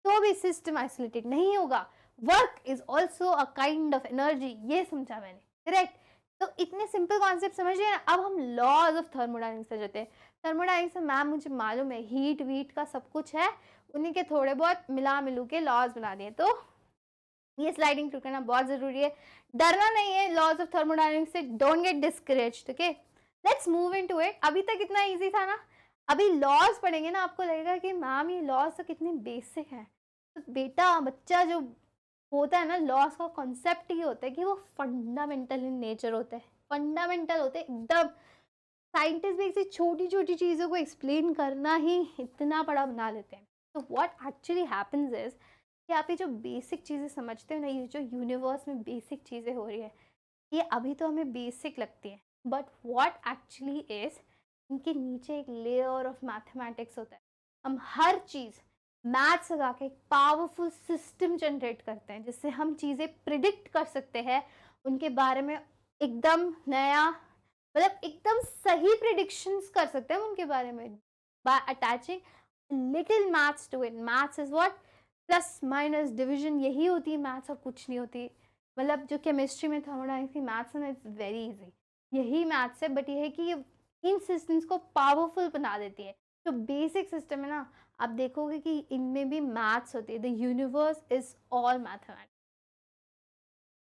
[SPEAKER 1] तो भी सिस्टम आइसोलेटेड नहीं होगा। Work is also a kind of energy, ये समझा मैंने, करेक्ट। तो इतने सिंपल कॉन्सेप्ट समझ रहे हैं। अब हम लॉज ऑफ थर्मोडायनेमिक्स से जाते हैं। थर्मोडायनेमिक्स में मैम मुझे मालूम है हीट वीट का सब कुछ है, उन्हीं के थोड़े बहुत मिला मिलू के लॉज बना दिए, तो ये स्लाइडिंग थ्रू करना बहुत जरूरी है। डरना नहीं है लॉज ऑफ थर्मोडायनेमिक्स से, don't get discouraged, okay. Let's move into it. अभी तक इतना इजी था ना, अभी लॉज पढ़ेंगे ना आपको लगेगा कि मैम ये लॉज तो कितने बेसिक हैं। तो बेटा बच्चा जो होता है ना, लॉज का कॉन्सेप्ट ही होता है कि वो फंडामेंटल इन नेचर होते हैं, फंडामेंटल होते हैं एकदम। साइंटिस्ट भी ऐसी छोटी छोटी चीज़ों को एक्सप्लेन करना ही इतना बड़ा बना लेते हैं। तो व्हाट एक्चुअली हैपन्स इज कि आप ये जो बेसिक चीज़ें समझते हो ना, ये जो यूनिवर्स में बेसिक चीज़ें हो रही है, ये अभी तो हमें बेसिक लगती है, बट व्हाट एक्चुअली इज इनके नीचे एक लेयर ऑफ मैथमेटिक्स होता है। हम हर चीज़ मैथ्स लगा के एक पावरफुल सिस्टम जनरेट करते हैं, जिससे हम चीज़ें प्रिडिक्ट कर सकते हैं, उनके बारे में एकदम नया, मतलब एकदम सही प्रिडिक्शंस कर सकते हैं उनके बारे में, by attaching little maths to it. Maths is what, plus minus division, यही होती है मैथ्स और कुछ नहीं होती। मतलब जो केमिस्ट्री में थर्मोडायनेमिक्स की मैथ्स है ना, इट्स वेरी इजी, यही मैथ्स है, बट ये है कि ये इन सिस्टम्स को पावरफुल बना देती है। जो बेसिक सिस्टम है ना, आप देखोगे कि इनमें भी मैथ्स होती है। The universe is all mathematics.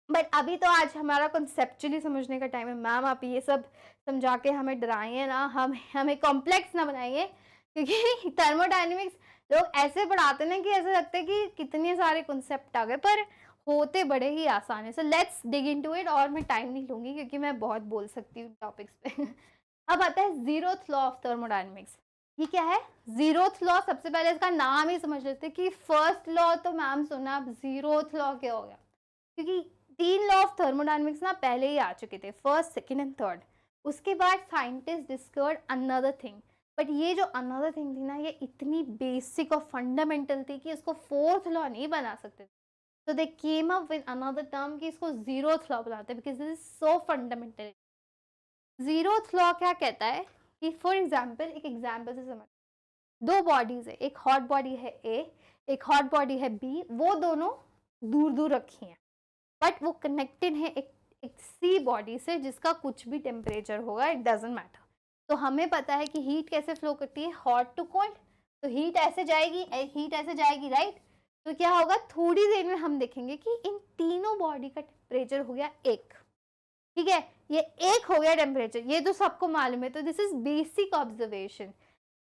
[SPEAKER 1] But अभी तो आज हमारा कॉन्सेप्चुअली समझने का टाइम है। मैम आप ये सब समझा के हमें डराइए ना, हमें कॉम्प्लेक्स ना बनाइए, क्योंकि थर्मोडायनेमिक्स लोग ऐसे पढ़ाते ना कि ऐसा लगता है कि कितने सारे कॉन्सेप्ट आ गए, पर होते बड़े ही आसान है। So let's dig into it, और मैं टाइम नहीं लूंगी क्योंकि मैं बहुत बोल सकती हूँ टॉपिक्स पे। अब आता है जीरोथ लॉ ऑफ थर्मोडायनेमिक्स। ये क्या है जीरोथ लॉ? सबसे पहले इसका नाम ही समझ लेते कि फर्स्ट लॉ तो मैम सुना, अब जीरोथ लॉ क्या हो गया, क्योंकि तीन लॉ ऑफ थर्मोडायनेमिक्स ना पहले ही आ चुके थे, फर्स्ट, सेकंड एंड थर्ड। उसके बाद scientist discovered another thing, but ये जो अनदर थिंग थी ना, ये इतनी बेसिक और फंडामेंटल थी कि इसको फोर्थ लॉ नहीं बना सकते थे। तो they came up with another term कि इसको जीरोथ लॉ बनाते हैं, because this is so fundamental. Zeroth law क्या कहता है कि फॉर एग्जाम्पल, एक एग्जाम्पल से समझ, दो बॉडीज है, एक हॉट बॉडी है ए, एक हॉट बॉडी है बी, वो दोनों दूर दूर रखी हैं, बट वो कनेक्टेड है एक सी बॉडी से जिसका कुछ भी टेम्परेचर होगा, इट डजेंट मैटर। तो हमें पता है कि हीट कैसे फ्लो करती है, हॉट टू कोल्ड। तो हीट ऐसे जाएगी, हीट ऐसे जाएगी, राइट। तो क्या होगा, थोड़ी देर में हम देखेंगे कि इन तीनों बॉडी का टेम्परेचर हो गया एक, ठीक है, ये एक हो गया टेम्परेचर, ये तो सबको मालूम है। तो दिस इज बेसिक ऑब्जर्वेशन।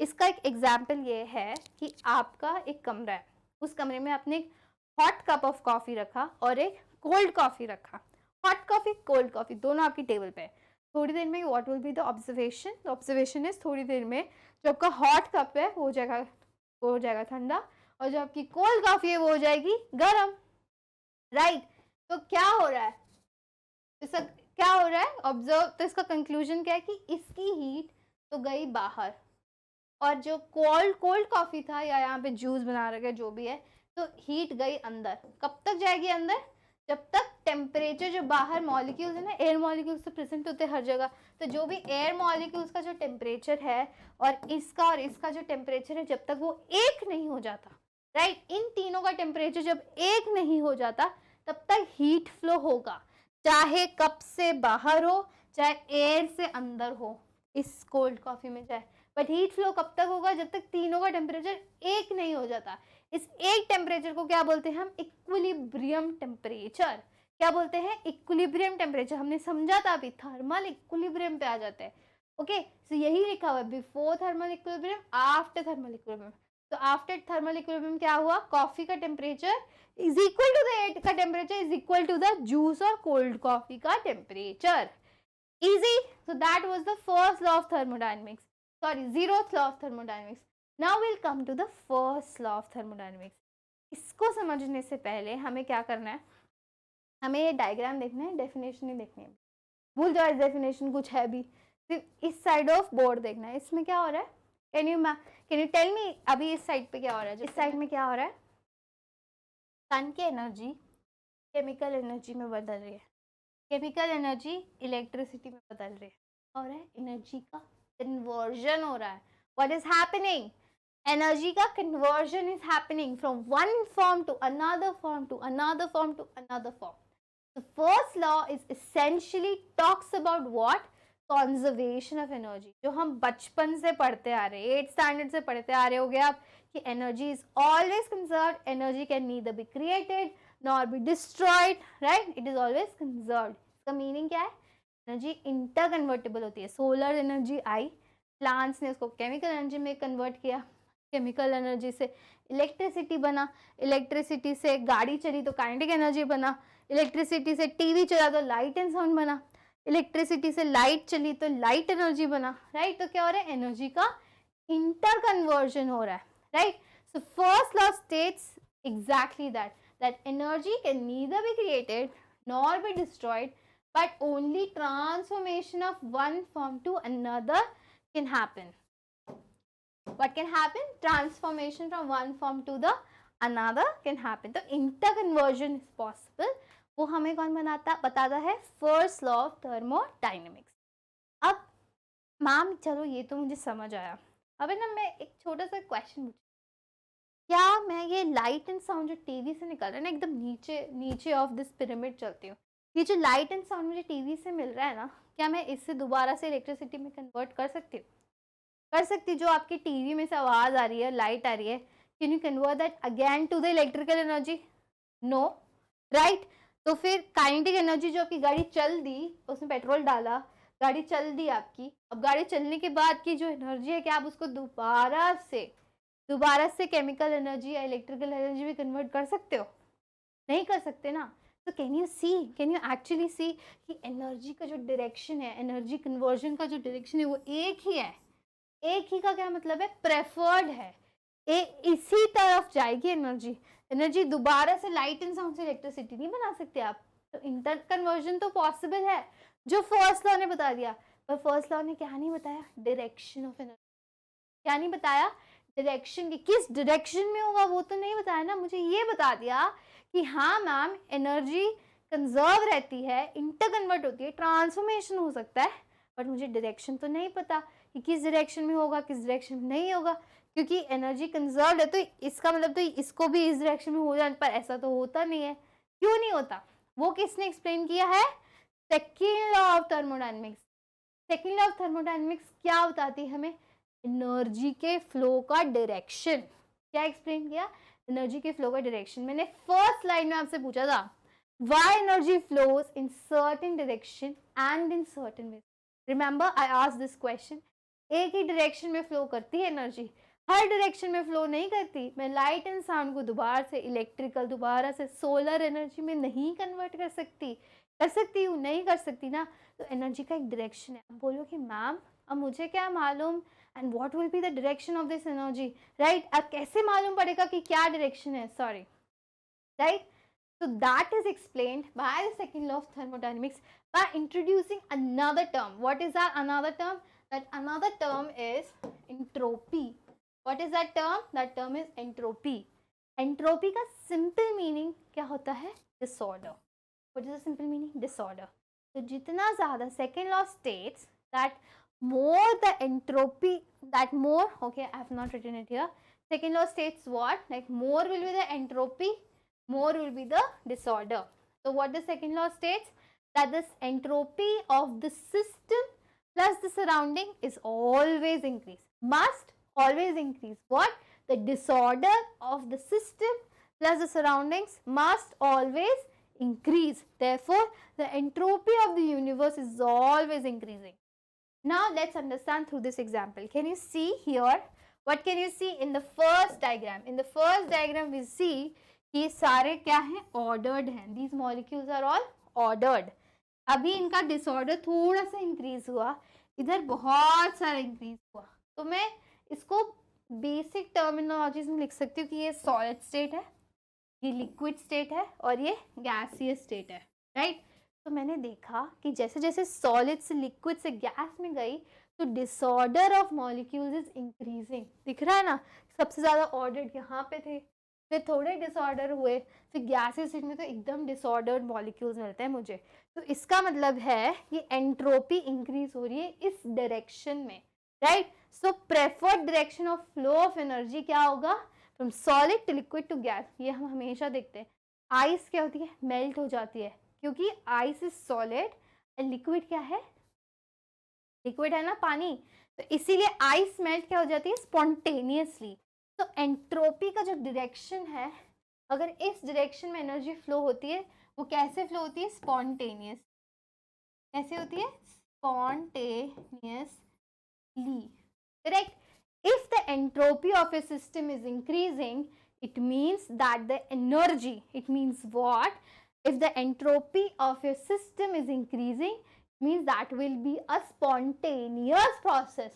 [SPEAKER 1] इसका एक एग्जाम्पल ये है कि आपका एक कमरा है, उस कमरे में आपने एक हॉट कप ऑफ कॉफ़ी रखा और एक कोल्ड कॉफ़ी रखा। हॉट कॉफ़ी, कोल्ड कॉफ़ी दोनों आपकी टेबल पे है। थोड़ी देर में what will be the observation? The observation is थोड़ी देर में जो आपका हॉट कप है वो हो जाएगा ठंडा, और जो आपकी कोल्ड कॉफ़ी है वो हो जाएगी गरम, राइट? तो क्या हो रहा है? इसका क्या हो रहा है? ऑब्जर्व। तो इसका कंक्लूजन क्या है कि इसकी हीट तो गई बाहर, और जो कोल्ड कोल्ड कॉफ़ी था या यहाँ पे जूस बना रखा है जो भी है, तो हीट गई अंदर। कब तक जाएगी अंदर? जब तक टेम्परेचर, जो बाहर मॉलिक्यूल्स है ना, एयर मॉलिक्यूल्स तो प्रेजेंट होते हैं हर जगह, तो जो भी एयर मॉलिक्यूल्स का जो टेम्परेचर है और इसका जो टेम्परेचर है, जब तक वो एक नहीं हो जाता, राइट, इन तीनों का टेम्परेचर जब एक नहीं हो जाता तब तक हीट फ्लो होगा, चाहे कप से बाहर हो चाहे एयर से अंदर हो, इस कोल्ड कॉफ़ी में जाए। बट हीट फ्लो कब तक होगा? जब तक तीनों का टेम्परेचर एक नहीं हो जाता। इस एक टेम्परेचर को क्या बोलते हैं हम? Equilibrium temperature. क्या बोलते हैं? Equilibrium temperature. हमने समझा था अभी, थर्मल इक्विलिब्रियम पे आ जाते हैं। ओके, सो यही लिखा हुआ है, before thermal equilibrium, after thermal equilibrium. तो आफ्टर थर्मल इक्विलिब्रियम क्या हुआ? कॉफी का temperature is equal to the air का temperature is equal to the juice और कोल्ड कॉफी का temperature. Easy. So that was the first law of thermodynamics. Sorry, zeroth law of thermodynamics. Now we'll come to the first law of thermodynamics. इसको समझने से पहले हमें क्या करना है? हमें ये डायग्राम देखना है, डेफिनेशन नहीं देखनी है। भूल जाओ इस डेफिनेशन कुछ है भी, सिर्फ इस साइड ऑफ बोर्ड देखना है। इसमें क्या हो रहा है? कैन यू टेल मी अभी इस साइड पे क्या हो रहा है? इस साइड में क्या हो रहा है? सन की एनर्जी केमिकल एनर्जी में बदल रही है, केमिकल एनर्जी इलेक्ट्रिसिटी में बदल रही है, और है एनर्जी का कन्वर्जन हो रहा है। What is happening? एनर्जी का conversion is happening from one form to another form to another form to another form. The first law is essentially talks about what? Conservation of energy, जो हम बचपन से पढ़ते आ रहे हैं, 8th स्टैंडर्ड से पढ़ते आ रहे हो गए आप, कि energy is always conserved, energy can neither be created nor be destroyed, right, it is always conserved. इसका मीनिंग क्या है? एनर्जी इंटर कन्वर्टेबल होती है। सोलर एनर्जी आई, प्लांट्स ने उसको केमिकल एनर्जी में कन्वर्ट किया, केमिकल एनर्जी से इलेक्ट्रिसिटी बना, इलेक्ट्रिसिटी से गाड़ी चली तो काइनेटिक एनर्जी बना, इलेक्ट्रिसिटी से टीवी चला तो लाइट एंड साउंड बना, इलेक्ट्रिसिटी से लाइट चली तो लाइट एनर्जी बना, राइट। तो क्या हो रहा है? एनर्जी का इंटर कन्वर्जन हो रहा है, right. So first law states exactly that energy can neither be created nor be destroyed, but only transformation of one form to another can happen. What can happen? Transformation from one form to the another can happen. तो interconversion is possible. वो हमें कौन बताता है? First law of thermodynamics. अब ma'am चलो ये तो मुझे समझ आया, अब है ना मैं एक छोटा सा क्वेश्चन पूछूं, क्या मैं ये लाइट एंड साउंड जो टीवी से निकल रहा है ना, एकदम नीचे नीचे ऑफ दिस पिरामिड चलती हूँ, ये जो लाइट एंड साउंड मुझे टीवी से मिल रहा है ना, क्या मैं इससे दोबारा से इलेक्ट्रिसिटी में कन्वर्ट कर सकती हूँ? कर सकती। जो आपकी टीवी में से आवाज़ आ रही है, लाइट आ रही है, can you convert that again to the electrical energy? No, right. तो फिर काइनेटिक एनर्जी, जो आपकी गाड़ी चल दी, उसमें पेट्रोल डाला, गाड़ी चल दी आपकी, अब गाड़ी चलने के बाद की जो एनर्जी है, क्या आप उसको दोबारा से केमिकल एनर्जी या इलेक्ट्रिकल एनर्जी में कन्वर्ट कर सकते हो? नहीं कर सकते ना। तो कैन यू एक्चुअली सी कि एनर्जी का जो डायरेक्शन है, एनर्जी कन्वर्जन का जो डायरेक्शन है, वो एक ही है। एक ही का क्या मतलब है? प्रेफर्ड है, इसी तरफ जाएगी एनर्जी। एनर्जी दोबारा से लाइट एंड साउंड से इलेक्ट्रिसिटी नहीं बना सकते आप। तो इंटर कन्वर्जन तो पॉसिबल है, जो फर्स्ट लॉ ने बता दिया, पर फर्स्ट लॉ ने क्या नहीं बताया? Direction of energy. क्या नहीं बताया? डायरेक्शन की, किस डायरेक्शन में होगा वो तो नहीं बताया ना। मुझे ये बता दिया कि हाँ मैम, एनर्जी कंजर्व रहती है, इंटर कन्वर्ट होती है, ट्रांसफॉर्मेशन हो सकता है, बट मुझे डायरेक्शन तो नहीं पता कि किस डायरेक्शन में होगा, किस डायरेक्शन में नहीं होगा। क्योंकि एनर्जी कंजर्व है तो इसका मतलब तो इसको भी इस डायरेक्शन में हो जाए, पर ऐसा तो होता नहीं है। क्यों नहीं होता? वो किसने एक्सप्लेन किया है? Second law of thermodynamics. Second law of thermodynamics क्या बताती है हमें? एनर्जी के फ्लो का डायरेक्शन। क्या एक्सप्लेन किया? एनर्जी के फ्लो का डायरेक्शन। मैंने फर्स्ट लाइन में आपसे पूछा था, why energy flows in certain direction and in certain way. Remember I asked this question, एक ही डायरेक्शन में फ्लो करती है एनर्जी, हर डायरेक्शन में फ्लो नहीं करती। मैं लाइट एंड साउंड को दोबारा से इलेक्ट्रिकल, दोबारा से सोलर एनर्जी में नहीं कन्वर्ट कर सकती। कर सकती हूँ? नहीं कर सकती ना। तो एनर्जी का एक डायरेक्शन है। अब बोलो कि मैम अब मुझे क्या मालूम and what will be the direction of this energy, right? अब कैसे मालूम पड़ेगा कि क्या डायरेक्शन है? Sorry, right? So that is explained by the second law of thermodynamics by introducing another term. What is that another term? That another term is entropy. What is that term? That term is entropy. Entropy का simple meaning क्या होता है? Disorder. What is the simple meaning? Disorder. तो जितना ज़्यादा, second law states that more the entropy, that more, okay, I have not written it here. Second law states what? Like more will be the entropy, more will be the disorder. So what the second law states? That this entropy of the system plus the surrounding is always increase, must always increase. What? The disorder of the system plus the surroundings must always increase. Therefore, the entropy of the universe is always increasing. Now let's understand through this example. Can you see here? What can you see in the first diagram? In the first diagram we see ये सारे क्या हैं? Ordered हैं. These molecules are all ordered. अभी इनका disorder थोड़ा सा increase हुआ, इधर बहुत सारा इंक्रीज हुआ. तो मैं इसको बेसिक टर्मिनोलॉजीज में लिख सकती हूँ कि ये सॉलिड स्टेट है, ये लिक्विड स्टेट है और ये गैसियस स्टेट है, राइट? तो मैंने देखा कि जैसे जैसे सॉलिड से लिक्विड से गैस में गई तो disorder of molecules is increasing. दिख रहा है ना? सबसे ज़्यादा ऑर्डर्ड यहाँ पे थे, फिर थोड़े डिसऑर्डर हुए, फिर गैसेस में तो एकदम डिसऑर्डर्ड मॉलिक्यूल्स मिलते हैं मुझे. तो इसका मतलब है कि एंट्रोपी इंक्रीज हो रही है इस डायरेक्शन में, right? So preferred direction of flow of energy क्या होगा? From solid to liquid to gas. ये हम हमेशा देखते हैं. आइस क्या होती है? मेल्ट हो जाती है, क्योंकि ice is solid and liquid क्या है? लिक्विड है ना, पानी. तो इसीलिए आइस मेल्ट क्या हो जाती है? स्पॉन्टेनियसली. तो एंट्रोपी का जो डायरेक्शन है, अगर इस डायरेक्शन में एनर्जी फ्लो होती है, वो कैसे फ्लो होती है? स्पॉन्टेनियस. कैसे होती है? Spontaneously. Correct? If the entropy of A system is increasing, it means that the energy, it means what? If the entropy of your system is increasing, means that will be a spontaneous process.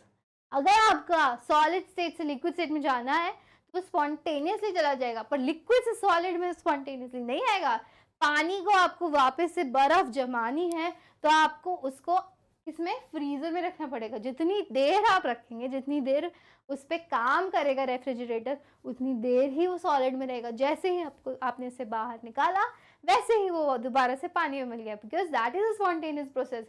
[SPEAKER 1] अगर आपका solid state से liquid state में जाना है तो वो spontaneously चला जाएगा, पर लिक्विड से सॉलिड में स्पॉन्टेनियसली नहीं आएगा. पानी को आपको वापस से बर्फ जमानी है तो आपको उसको इसमें फ्रीजर में रखना पड़ेगा. जितनी देर आप रखेंगे, जितनी देर उस पर काम करेगा रेफ्रिजरेटर, उतनी देर ही वो सॉलिड में रहेगा. जैसे ही आपने इसे बाहर निकाला वैसे ही वो दोबारा से पानी में मिल गया, because that is a spontaneous process.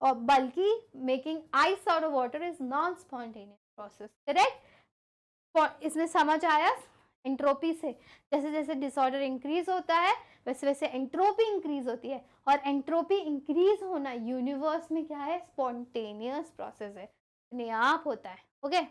[SPEAKER 1] और बल्कि making ice out of water is non spontaneous process. Correct? इसमें समझ आया? एंट्रोपी से जैसे जैसे डिसऑर्डर इंक्रीज होता है वैसे वैसे एंट्रोपी इंक्रीज होती है. और एंट्रोपी इंक्रीज होना यूनिवर्स में क्या है? स्पॉन्टेनियस प्रोसेस है, अपने आप होता है. ओके?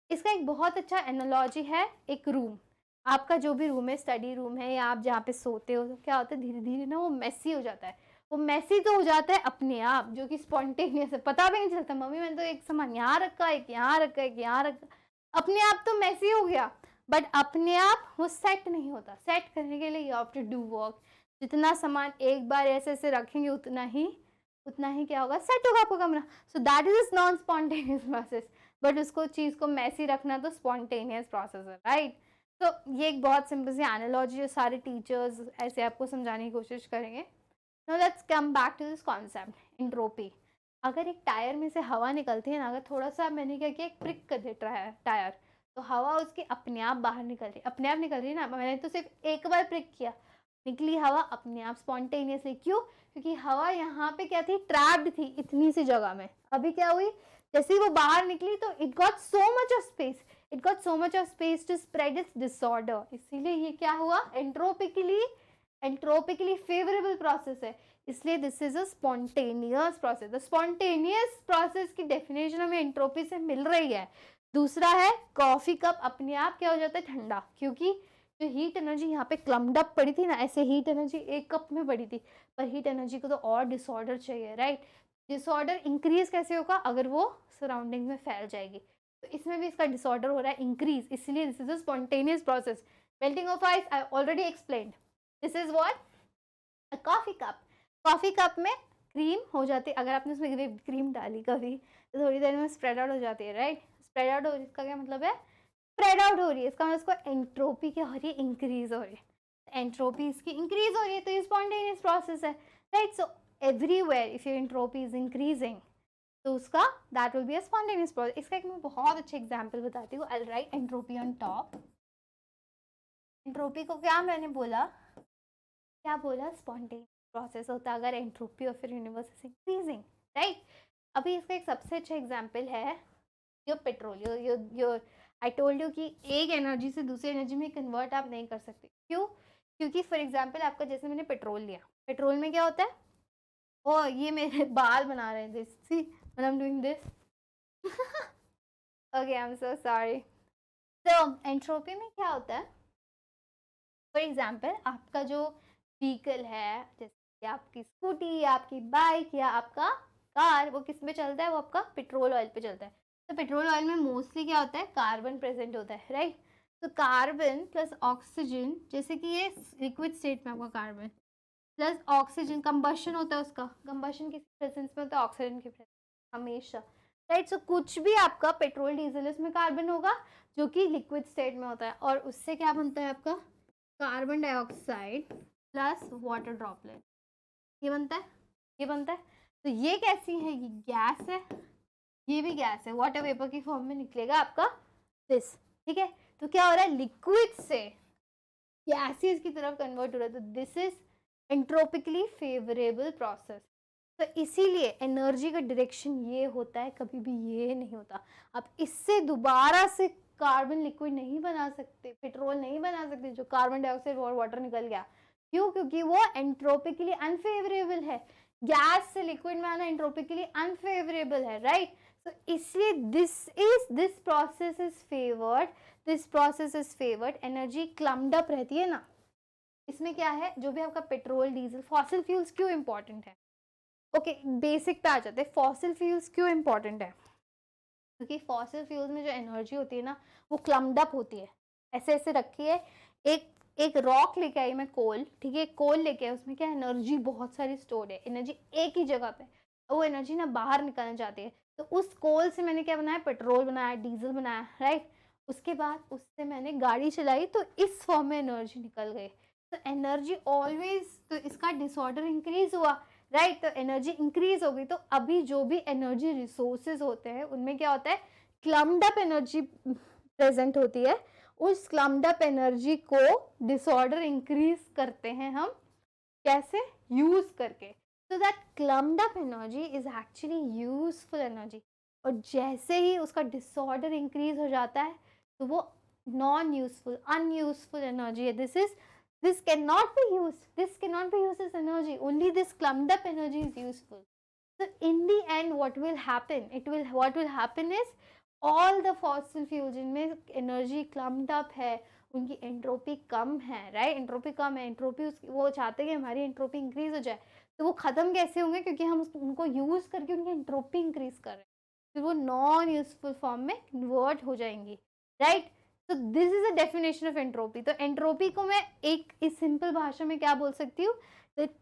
[SPEAKER 1] इसका एक बहुत अच्छा एनालॉजी है. एक रूम, आपका जो भी रूम है, स्टडी रूम है या आप जहाँ पे सोते हो, तो क्या होता है? धीरे धीरे ना वो मेसी हो जाता है. वो मेसी तो हो जाता है अपने आप, जो कि स्पॉन्टेनियस है, पता भी नहीं चलता. मम्मी मैंने तो एक सामान यहाँ रखा, एक यहाँ रखा, एक यहाँ रखा, अपने आप तो मेसी हो गया. बट अपने आप वो सेट नहीं होता. सेट करने के लिए you have to do work. जितना सामान एक बार ऐसे ऐसे रखेंगे उतना ही क्या होगा? सेट होगा आपका कमरा. So that is non spontaneous process. But उसको चीज़ को मेसी रखना तो स्पॉन्टेनियस प्रोसेस है, राइट? तो ये एक बहुत सिंपल सी एनालॉजी है, सारे टीचर्स ऐसे आपको समझाने की कोशिश करेंगे. Now let's come back to this concept, entropy. अगर एक टायर में से हवा निकलती है ना, अगर थोड़ा सा मैंने क्या किया, एक प्रिक कर दिया टायर, तो हवा उसकी अपने आप बाहर निकल रही, अपने आप निकल रही है ना. मैंने तो सिर्फ एक बार प्रिक किया, निकली हवा अपने आप स्पॉन्टेनियसली. क्यों? क्योंकि हवा यहाँ पे क्या थी? ट्रैप्ड थी इतनी सी जगह में. अभी क्या हुई? जैसे ही वो बाहर निकली तो it got so much of space, it got so much of space to spread its disorder. इसीलिए ये क्या हुआ? एंट्रोपिकली फेवरेबल प्रोसेस है. इसलिए this is a spontaneous process. The spontaneous process की डेफिनेशन हमें एंट्रोपी से मिल रही है. दूसरा है कॉफी कप अपने आप क्या हो जाता है? ठंडा. क्योंकि जो हीट एनर्जी यहाँ पे क्लम्ड अप पड़ी थी ना, ऐसे हीट एनर्जी एक कप में पड़ी थी, पर हीट एनर्जी को तो और डिसऑर्डर चाहिए, राइट? डिसऑर्डर इंक्रीज कैसे होगा? अगर वो सराउंडिंग में फैल जाएगी, तो इसमें भी इसका डिसऑर्डर हो रहा है इंक्रीज, इसलिए this is a spontaneous process. Melting of ice I already explained. This is what? A coffee cup. Coffee cup में क्रीम हो जाती है, अगर आपने उसमें व्हिप्ड क्रीम डाली कभी तो थोड़ी देर में स्प्रेड आउट हो जाती है, राइट? स्प्रेड आउट हो, इसका क्या मतलब है? स्प्रेड आउट हो रही है, इसका मतलब इसको एंट्रोपी क्या हो रही है? इंक्रीज हो रही है। एंट्रोपी इसकी इंक्रीज हो रही है, तो ये स्पॉन्टेनियस प्रोसेस है, right? So everywhere if your entropy is increasing, तो उसका that will be a spontaneous process. इसका एक मैं बहुत अच्छे एग्जांपल बताती हूँ। I will write entropy on top. Entropy को क्या मैंने बोला? क्या बोला? स्पॉन्टेनियस प्रोसेस होता है अगर entropy of your universe is increasing, right? अभी इसका एक सबसे अच्छा एग्जांपल है your petrol. Your I told you कि एक एनर्जी से दूसरी एनर्जी में कन्वर्ट आप नहीं कर सकते। क्यों? क्योंकि फॉर एग्जांपल आपका, जैसे मैंने पेट्रोल लिया, पेट्रोल में क्या होता है? ओ ये मेरे बाल बना रहे हैं, this see when I am doing this. Okay, I am so sorry. तो एंट्रोपी में क्या होता है? फॉर एग्जांपल आपका जो व्हीकल है, जैसे कि आपकी स्कूटी या आपकी बाइक या आपका कार, वो किस में चलता है? वो आपका पेट्रोल ऑयल पे चलता है। तो पेट्रोल ऑयल में मोस्टली क्या होता है? कार्बन प्रेजेंट होता है, राइट? तो कार्बन प्लस ऑक्सीजन, जैसे कि ये लिक्विड स्टेट में आपका कार्बन प्लस ऑक्सीजन, कंबशन होता है उसका। कंबशन किस प्रेजेंस में होता है? ऑक्सीजन के प्रेजेंस हमेशा, राइट? सो कुछ भी आपका पेट्रोल डीजल, इसमें कार्बन होगा जो कि लिक्विड स्टेट में होता है, और उससे क्या बनता है आपका? Carbon dioxide plus water droplet, ये बनता है, ये बनता है। तो ये कैसी है? ये गैस है, ये भी गैस है, वाटर वेपर की फॉर्म में निकलेगा आपका दिस, ठीक है? तो क्या हो रहा है? लिक्विड से गैसेस की तरफ कन्वर्ट हो रहा है, तो दिस इज एंट्रोपिकली फेवरेबल प्रोसेस। तो इसीलिए एनर्जी का डायरेक्शन ये होता है, कभी भी ये नहीं होता। आप इससे दोबारा से कार्बन लिक्विड नहीं बना सकते, पेट्रोल नहीं बना सकते जो कार्बन डाइऑक्साइड और वाटर निकल गया। क्यों? क्योंकि वो एंट्रोपिकली अनफेवरेबल है। गैस से लिक्विड में आना एंट्रोपिकली अनफेवरेबल है, राइट? तो इसलिए this process is favoured, this process is favoured. Energy clumped up रहती है ना। इसमें क्या है? जो भी आपका पेट्रोल डीजल, फॉसिल फ्यूल्स क्यों इंपॉर्टेंट है? ओके, बेसिक पे आ जाते हैं। फॉसिल फ्यूल्स क्यों इंपॉर्टेंट है? क्योंकि फॉसिल फ्यूल्स में जो एनर्जी होती है ना, वो क्लम्ड अप होती है, ऐसे ऐसे रखी है। एक रॉक लेके आई मैं, कोल, ठीक है? कोल लेके आई, उसमें क्या एनर्जी बहुत सारी स्टोर्ड है, एनर्जी एक ही जगह पे, वो एनर्जी ना बाहर निकलना चाहती है। तो उस कोल से मैंने क्या बनाया? पेट्रोल बनाया, डीजल बनाया, राइट? उसके बाद उससे मैंने गाड़ी चलाई, तो इस फॉर्म में एनर्जी निकल गई। तो एनर्जी ऑलवेज, तो इसका डिसऑर्डर इंक्रीज हुआ, राइट? तो एनर्जी इंक्रीज हो गई, तो अभी जो भी एनर्जी रिसोर्सेज होते हैं उनमें क्या होता है? क्लम्ड अप एनर्जी प्रेजेंट होती है। उस क्लम्ड अप एनर्जी को डिसऑर्डर इंक्रीज करते हैं हम, कैसे? यूज करके। So that clumped up energy is actually useful energy, और जैसे ही उसका डिसऑर्डर इंक्रीज हो जाता है तो वो नॉन यूजफुल, अनयूजफुल एनर्जी है। this cannot be used as energy, only this clumped up energy is useful. So in the end what will happen is all the fossil fuels जिनमें energy clumped up है उनकी entropy कम है, right? Entropy कम है, entropy वो चाहते हैं कि हमारी एंट्रोपी इंक्रीज हो जाए, तो वो खत्म कैसे होंगे? क्योंकि हम उनको यूज करके उनकी एंट्रोपी इंक्रीज कर रहे हैं, फिर वो नॉन यूजफुल फॉर्म में कन्वर्ट हो जाएंगी, राइट? तो this is a definition of entropy. तो एंट्रोपी को मैं एक इस सिंपल भाषा में क्या बोल सकती हूँ?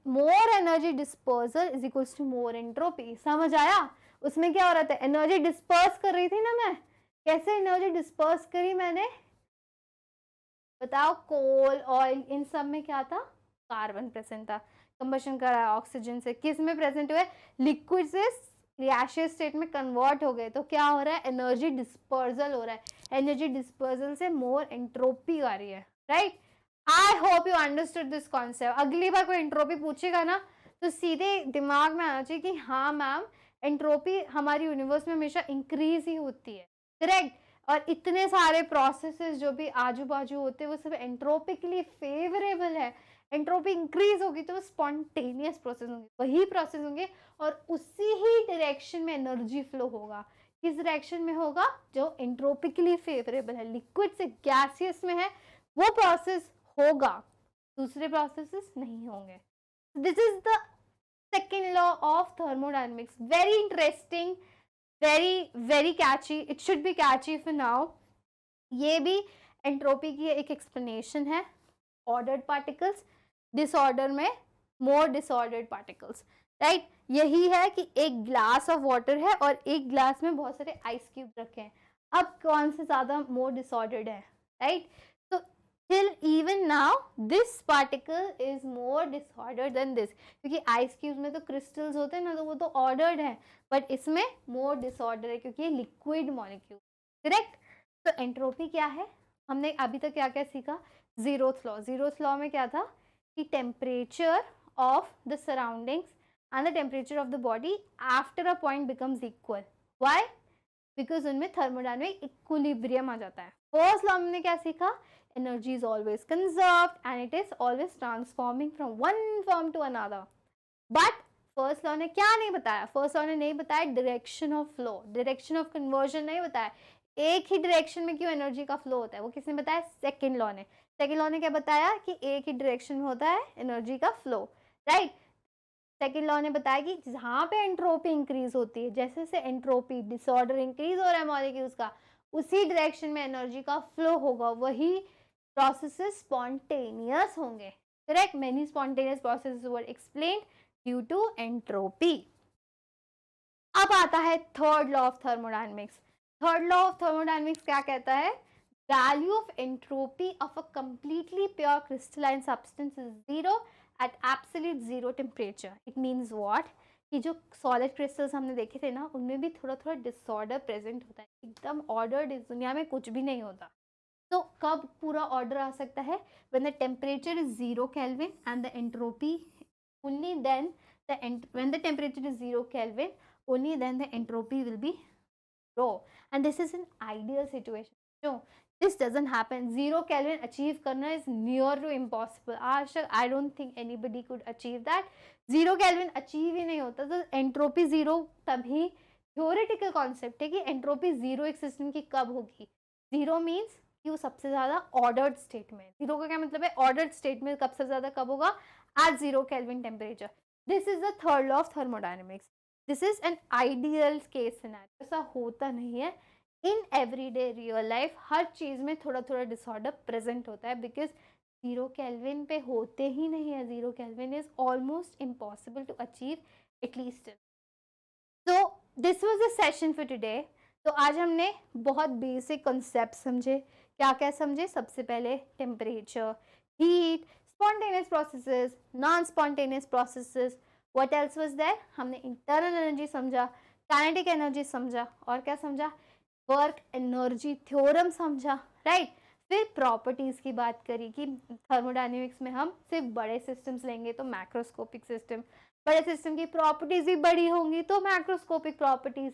[SPEAKER 1] More energy dispersal is equals to more entropy. समझ आया? उसमें क्या हो रहा था? एनर्जी डिस्पर्स कर रही थी ना मैं। कैसे एनर्जी डिस्पर्स करी मैंने? बताओ। कोल, ऑयल, इन सब में क्या था? कार्बन प्रेजेंट था। कंबशन करा ऑक्सीजन से, किस में प्रेजेंट हुए? लिक्विड से गैसियस स्टेट में कन्वर्ट हो गए, तो क्या हो रहा है? एनर्जी डिस्पर्सल हो रहा है। एनर्जी डिस्पर्सल से मोर एंट्रोपी आ रही है, right? I hope you understood this concept. अगली बार कोई एंट्रोपी पूछेगा ना, तो सीधे दिमाग में आना चाहिए कि हाँ मैम, एंट्रोपी हमारी यूनिवर्स में हमेशा इंक्रीज ही होती है, करेक्ट? और इतने सारे प्रोसेसेस जो भी आजू बाजू होते हैं वो सब एंट्रोपिकली फेवरेबल है। एंट्रोपी इंक्रीज होगी तो वो स्पॉन्टेनियस प्रोसेस होंगे, वही प्रोसेस होंगे, और उसी ही डायरेक्शन में एनर्जी फ्लो होगा। किस डायरेक्शन में होगा? जो एंट्रोपिकली फेवरेबल है, लिक्विड से गैसियस में है, वो प्रोसेस होगा, दूसरे प्रोसेसेस नहीं होंगे। This is the second law of thermodynamics, very interesting, very catchy, it should be catchy for now. ये भी एंट्रोपी की एक एक्सप्लेनेशन है। ऑर्डर्ड पार्टिकल्स, डिसऑर्डर में मोर डिसऑर्डर्ड पार्टिकल्स, राइट। यही है कि एक ग्लास ऑफ वाटर है और एक ग्लास में बहुत सारे आइस क्यूब रखे हैं, अब कौन से ज्यादा मोर डिसऑर्डर्ड है, राइट। तो till even now this particle is more disordered than this, क्योंकि आइस क्यूब में तो क्रिस्टल्स होते हैं ना, तो वो तो ऑर्डर्ड है, बट इसमें मोर डिसऑर्डर है क्योंकि ये लिक्विड मॉलिक्यूल, करेक्ट। तो एंट्रोपी क्या है, हमने अभी तक क्या क्या सीखा, जीरोथ लॉ। जीरोथ लॉ में क्या था कि temperature of the surroundings and the temperature of the body after a point becomes equal. Why? Because उनमें thermodynamic equilibrium आ जाता है। First law हमने क्या सीखा, energy is always conserved and it is always transforming from one form to another. But first law ने क्या नहीं बताया, first law ने नहीं बताया direction of flow, direction of conversion नहीं बताया, एक ही डायरेक्शन में क्यों एनर्जी का फ्लो होता है, वो किसने बताया, सेकेंड लॉ ने। सेकेंड लॉ ने क्या बताया कि एक ही डायरेक्शन में होता है एनर्जी का फ्लो, राइट। सेकेंड लॉ ने बताया कि जहाँ पे एंट्रोपी इंक्रीज होती है, जैसे जैसे एंट्रोपी डिसऑर्डर इंक्रीज हो रहा है मॉलिक्यूल्स का, उसी डायरेक्शन में एनर्जी का फ्लो होगा, वही प्रोसेसेस स्पॉन्टेनियस होंगे, correct. Many spontaneous processes were explained due to entropy. अब आता है third law of thermodynamics. Third law of thermodynamics क्या कहता है, value of entropy of a completely pure crystalline substance is zero at absolute zero temperature. It means what? कि जो solid crystals हमने देखे थे ना, उनमें भी थोड़ा थोड़ा डिसऑर्डर प्रेजेंट होता है, एकदम ऑर्डर्ड इस दुनिया में कुछ भी नहीं होता। तो कब पूरा ऑर्डर आ सकता है, when the temperature is 0 Kelvin and the entropy, only then when the temperature is 0 Kelvin, only then the entropy will be low, and this is an ideal situation. So this doesn't happen. 0 Kelvin achieve करना is near to impossible. आज तक I don't think anybody could achieve that. 0 Kelvin achieve ही नहीं होता, तो entropy zero तभी theoretical concept है कि entropy zero एक सिस्टम की कब होगी। जीरो मीन्स कि वो सबसे ज्यादा ऑर्डर्ड स्टेट में, जीरो का क्या मतलब है, ऑर्डर्ड स्टेट में सबसे ज्यादा कब होगा, at 0 Kelvin temperature. This is the third law of thermodynamics. This is an ideal case scenario. ऐसा होता नहीं है इन एवरीडे रियल लाइफ, हर चीज में थोड़ा थोड़ा डिसऑर्डर प्रेजेंट होता है, बिकॉज 0 केल्विन पे होते ही नहीं है। 0 kelvin is almost impossible to achieve at least. So this was the session for today. तो आज हमने बहुत बेसिक कॉन्सेप्ट समझे। क्या क्या समझे, सबसे पहले temperature, heat, spontaneous processes, non spontaneous processes, what else was there, हमने इंटरनल एनर्जी समझा, काइनेटिक एनर्जी समझा, और क्या समझा, वर्क एनर्जी थ्योरम समझा, राइट। फिर प्रॉपर्टीज की बात करी कि थर्मोडायनेमिक्स में हम सिर्फ बड़े सिस्टम्स लेंगे तो मैक्रोस्कोपिक सिस्टम, बड़े सिस्टम की प्रॉपर्टीज भी बड़ी होंगी तो मैक्रोस्कोपिक प्रॉपर्टीज।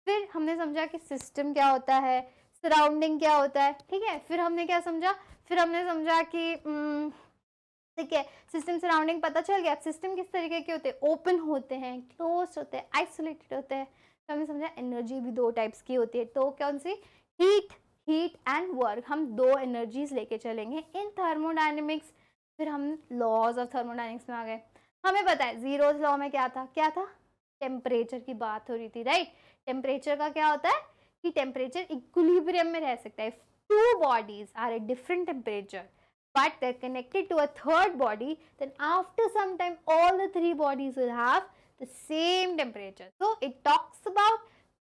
[SPEAKER 1] फिर हमने समझा कि सिस्टम क्या होता है, सराउंडिंग क्या होता है, ठीक है। फिर हमने क्या समझा, फिर हमने समझा कि ठीक है, सिस्टम सराउंडिंग पता चल गया। सिस्टम किस तरीके के होते हैं, ओपन होते हैं, क्लोज होते हैं, आइसोलेटेड होते हैं। तो हमने समझा एनर्जी भी दो टाइप्स की होती है, तो कौन सी, हीट एंड वर्क, हम दो एनर्जीज लेके चलेंगे इन थर्मोडायनेमिक्स। फिर हम लॉज ऑफ थर्मोडायनेमिक्स में आ गए। हमें पता है जीरोथ लॉ में क्या था, टेम्परेचर की बात हो रही थी, राइट। टेम्परेचर का क्या होता है कि टेम्परेचर इक्विलिब्रियम में रह सकता है। Two bodies are at different temperature but they're connected to a third body, then after some time all the three bodies will have the same temperature. So it talks about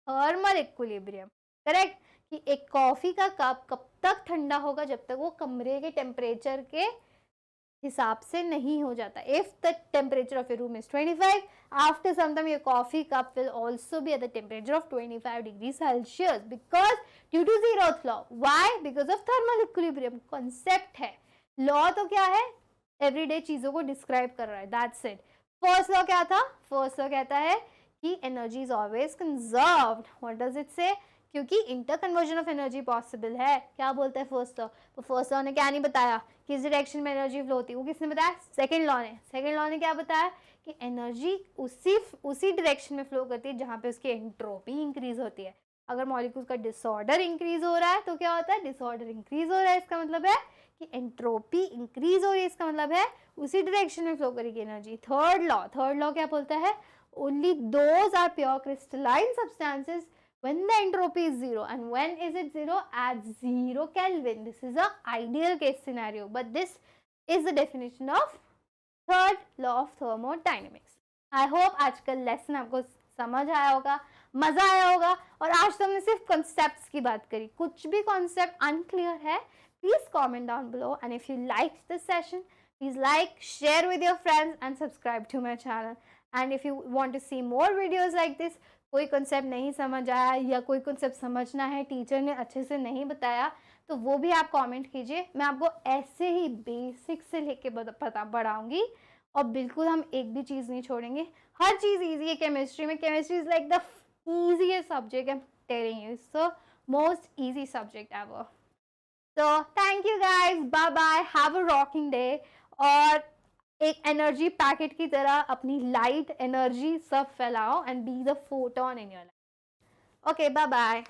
[SPEAKER 1] thermal equilibrium, correct? कि एक coffee का cup कब तक ठंडा होगा, जब तक वो कमरे के टेम्परेचर के हिसाब से नहीं हो जाता। If the temperature of your room is 25, after some time your coffee cup will also be at the temperature of 25 degrees Celsius because due to zeroth law. Why? Because of thermal equilibrium. Concept है, law तो क्या है, everyday चीजों को describe कर रहा है, that's it. First law क्या था, फर्स्ट लॉ कहता है कि energy is always conserved. What does it से, क्योंकि inter conversion of energy possible है। क्या बोलता है फर्स्ट लॉ, तो फर्स्ट लॉ ने क्या नहीं बताया किस डायरेक्शन में एनर्जी फ्लो होती है, वो किसने बताया, सेकेंड लॉ ने। सेकेंड लॉ ने क्या बताया कि एनर्जी उसी डायरेक्शन में फ्लो करती है जहाँ पे उसकी एंट्रोपी इंक्रीज होती है। अगर मॉलिक्यूल्स का डिसऑर्डर इंक्रीज हो रहा है तो क्या होता है, डिसऑर्डर इंक्रीज हो रहा है, इसका मतलब है कि एंट्रोपी इंक्रीज हो रही है, इसका मतलब है उसी डायरेक्शन में फ्लो करेगी एनर्जी। थर्ड लॉ क्या बोलता है, only those are pure crystalline substances when the entropy is zero, and when is it zero, at 0 Kelvin. This is a ideal case scenario, but this is the definition of third law of thermodynamics. I hope आज का lesson आपको समझ आया होगा, मजा आया होगा। और आज तो हमने सिर्फ कॉन्सेप्ट्स की बात करी, कुछ भी कॉन्सेप्ट अनक्लियर है please comment down below, and if you liked this session please like, share with your friends and subscribe to my channel. And if you want to see more videos like this, कोई concept नहीं समझ आया या कोई concept समझना है, teacher ने अच्छे से नहीं बताया, तो वो भी आप कमेंट कीजिए, मैं आपको ऐसे ही बेसिक से लेके बढ़ाऊंगी और बिल्कुल हम एक भी चीज़ नहीं छोड़ेंगे। हर चीज़ ईजी है केमिस्ट्री में, chemistry is like the easiest subject, I'm telling you, it's the most easy subject ever. So thank you guys, bye bye, have a rocking day। और एक एनर्जी पैकेट की तरह अपनी लाइट एनर्जी सब फैलाओ and be the photon in your life. Okay, bye bye.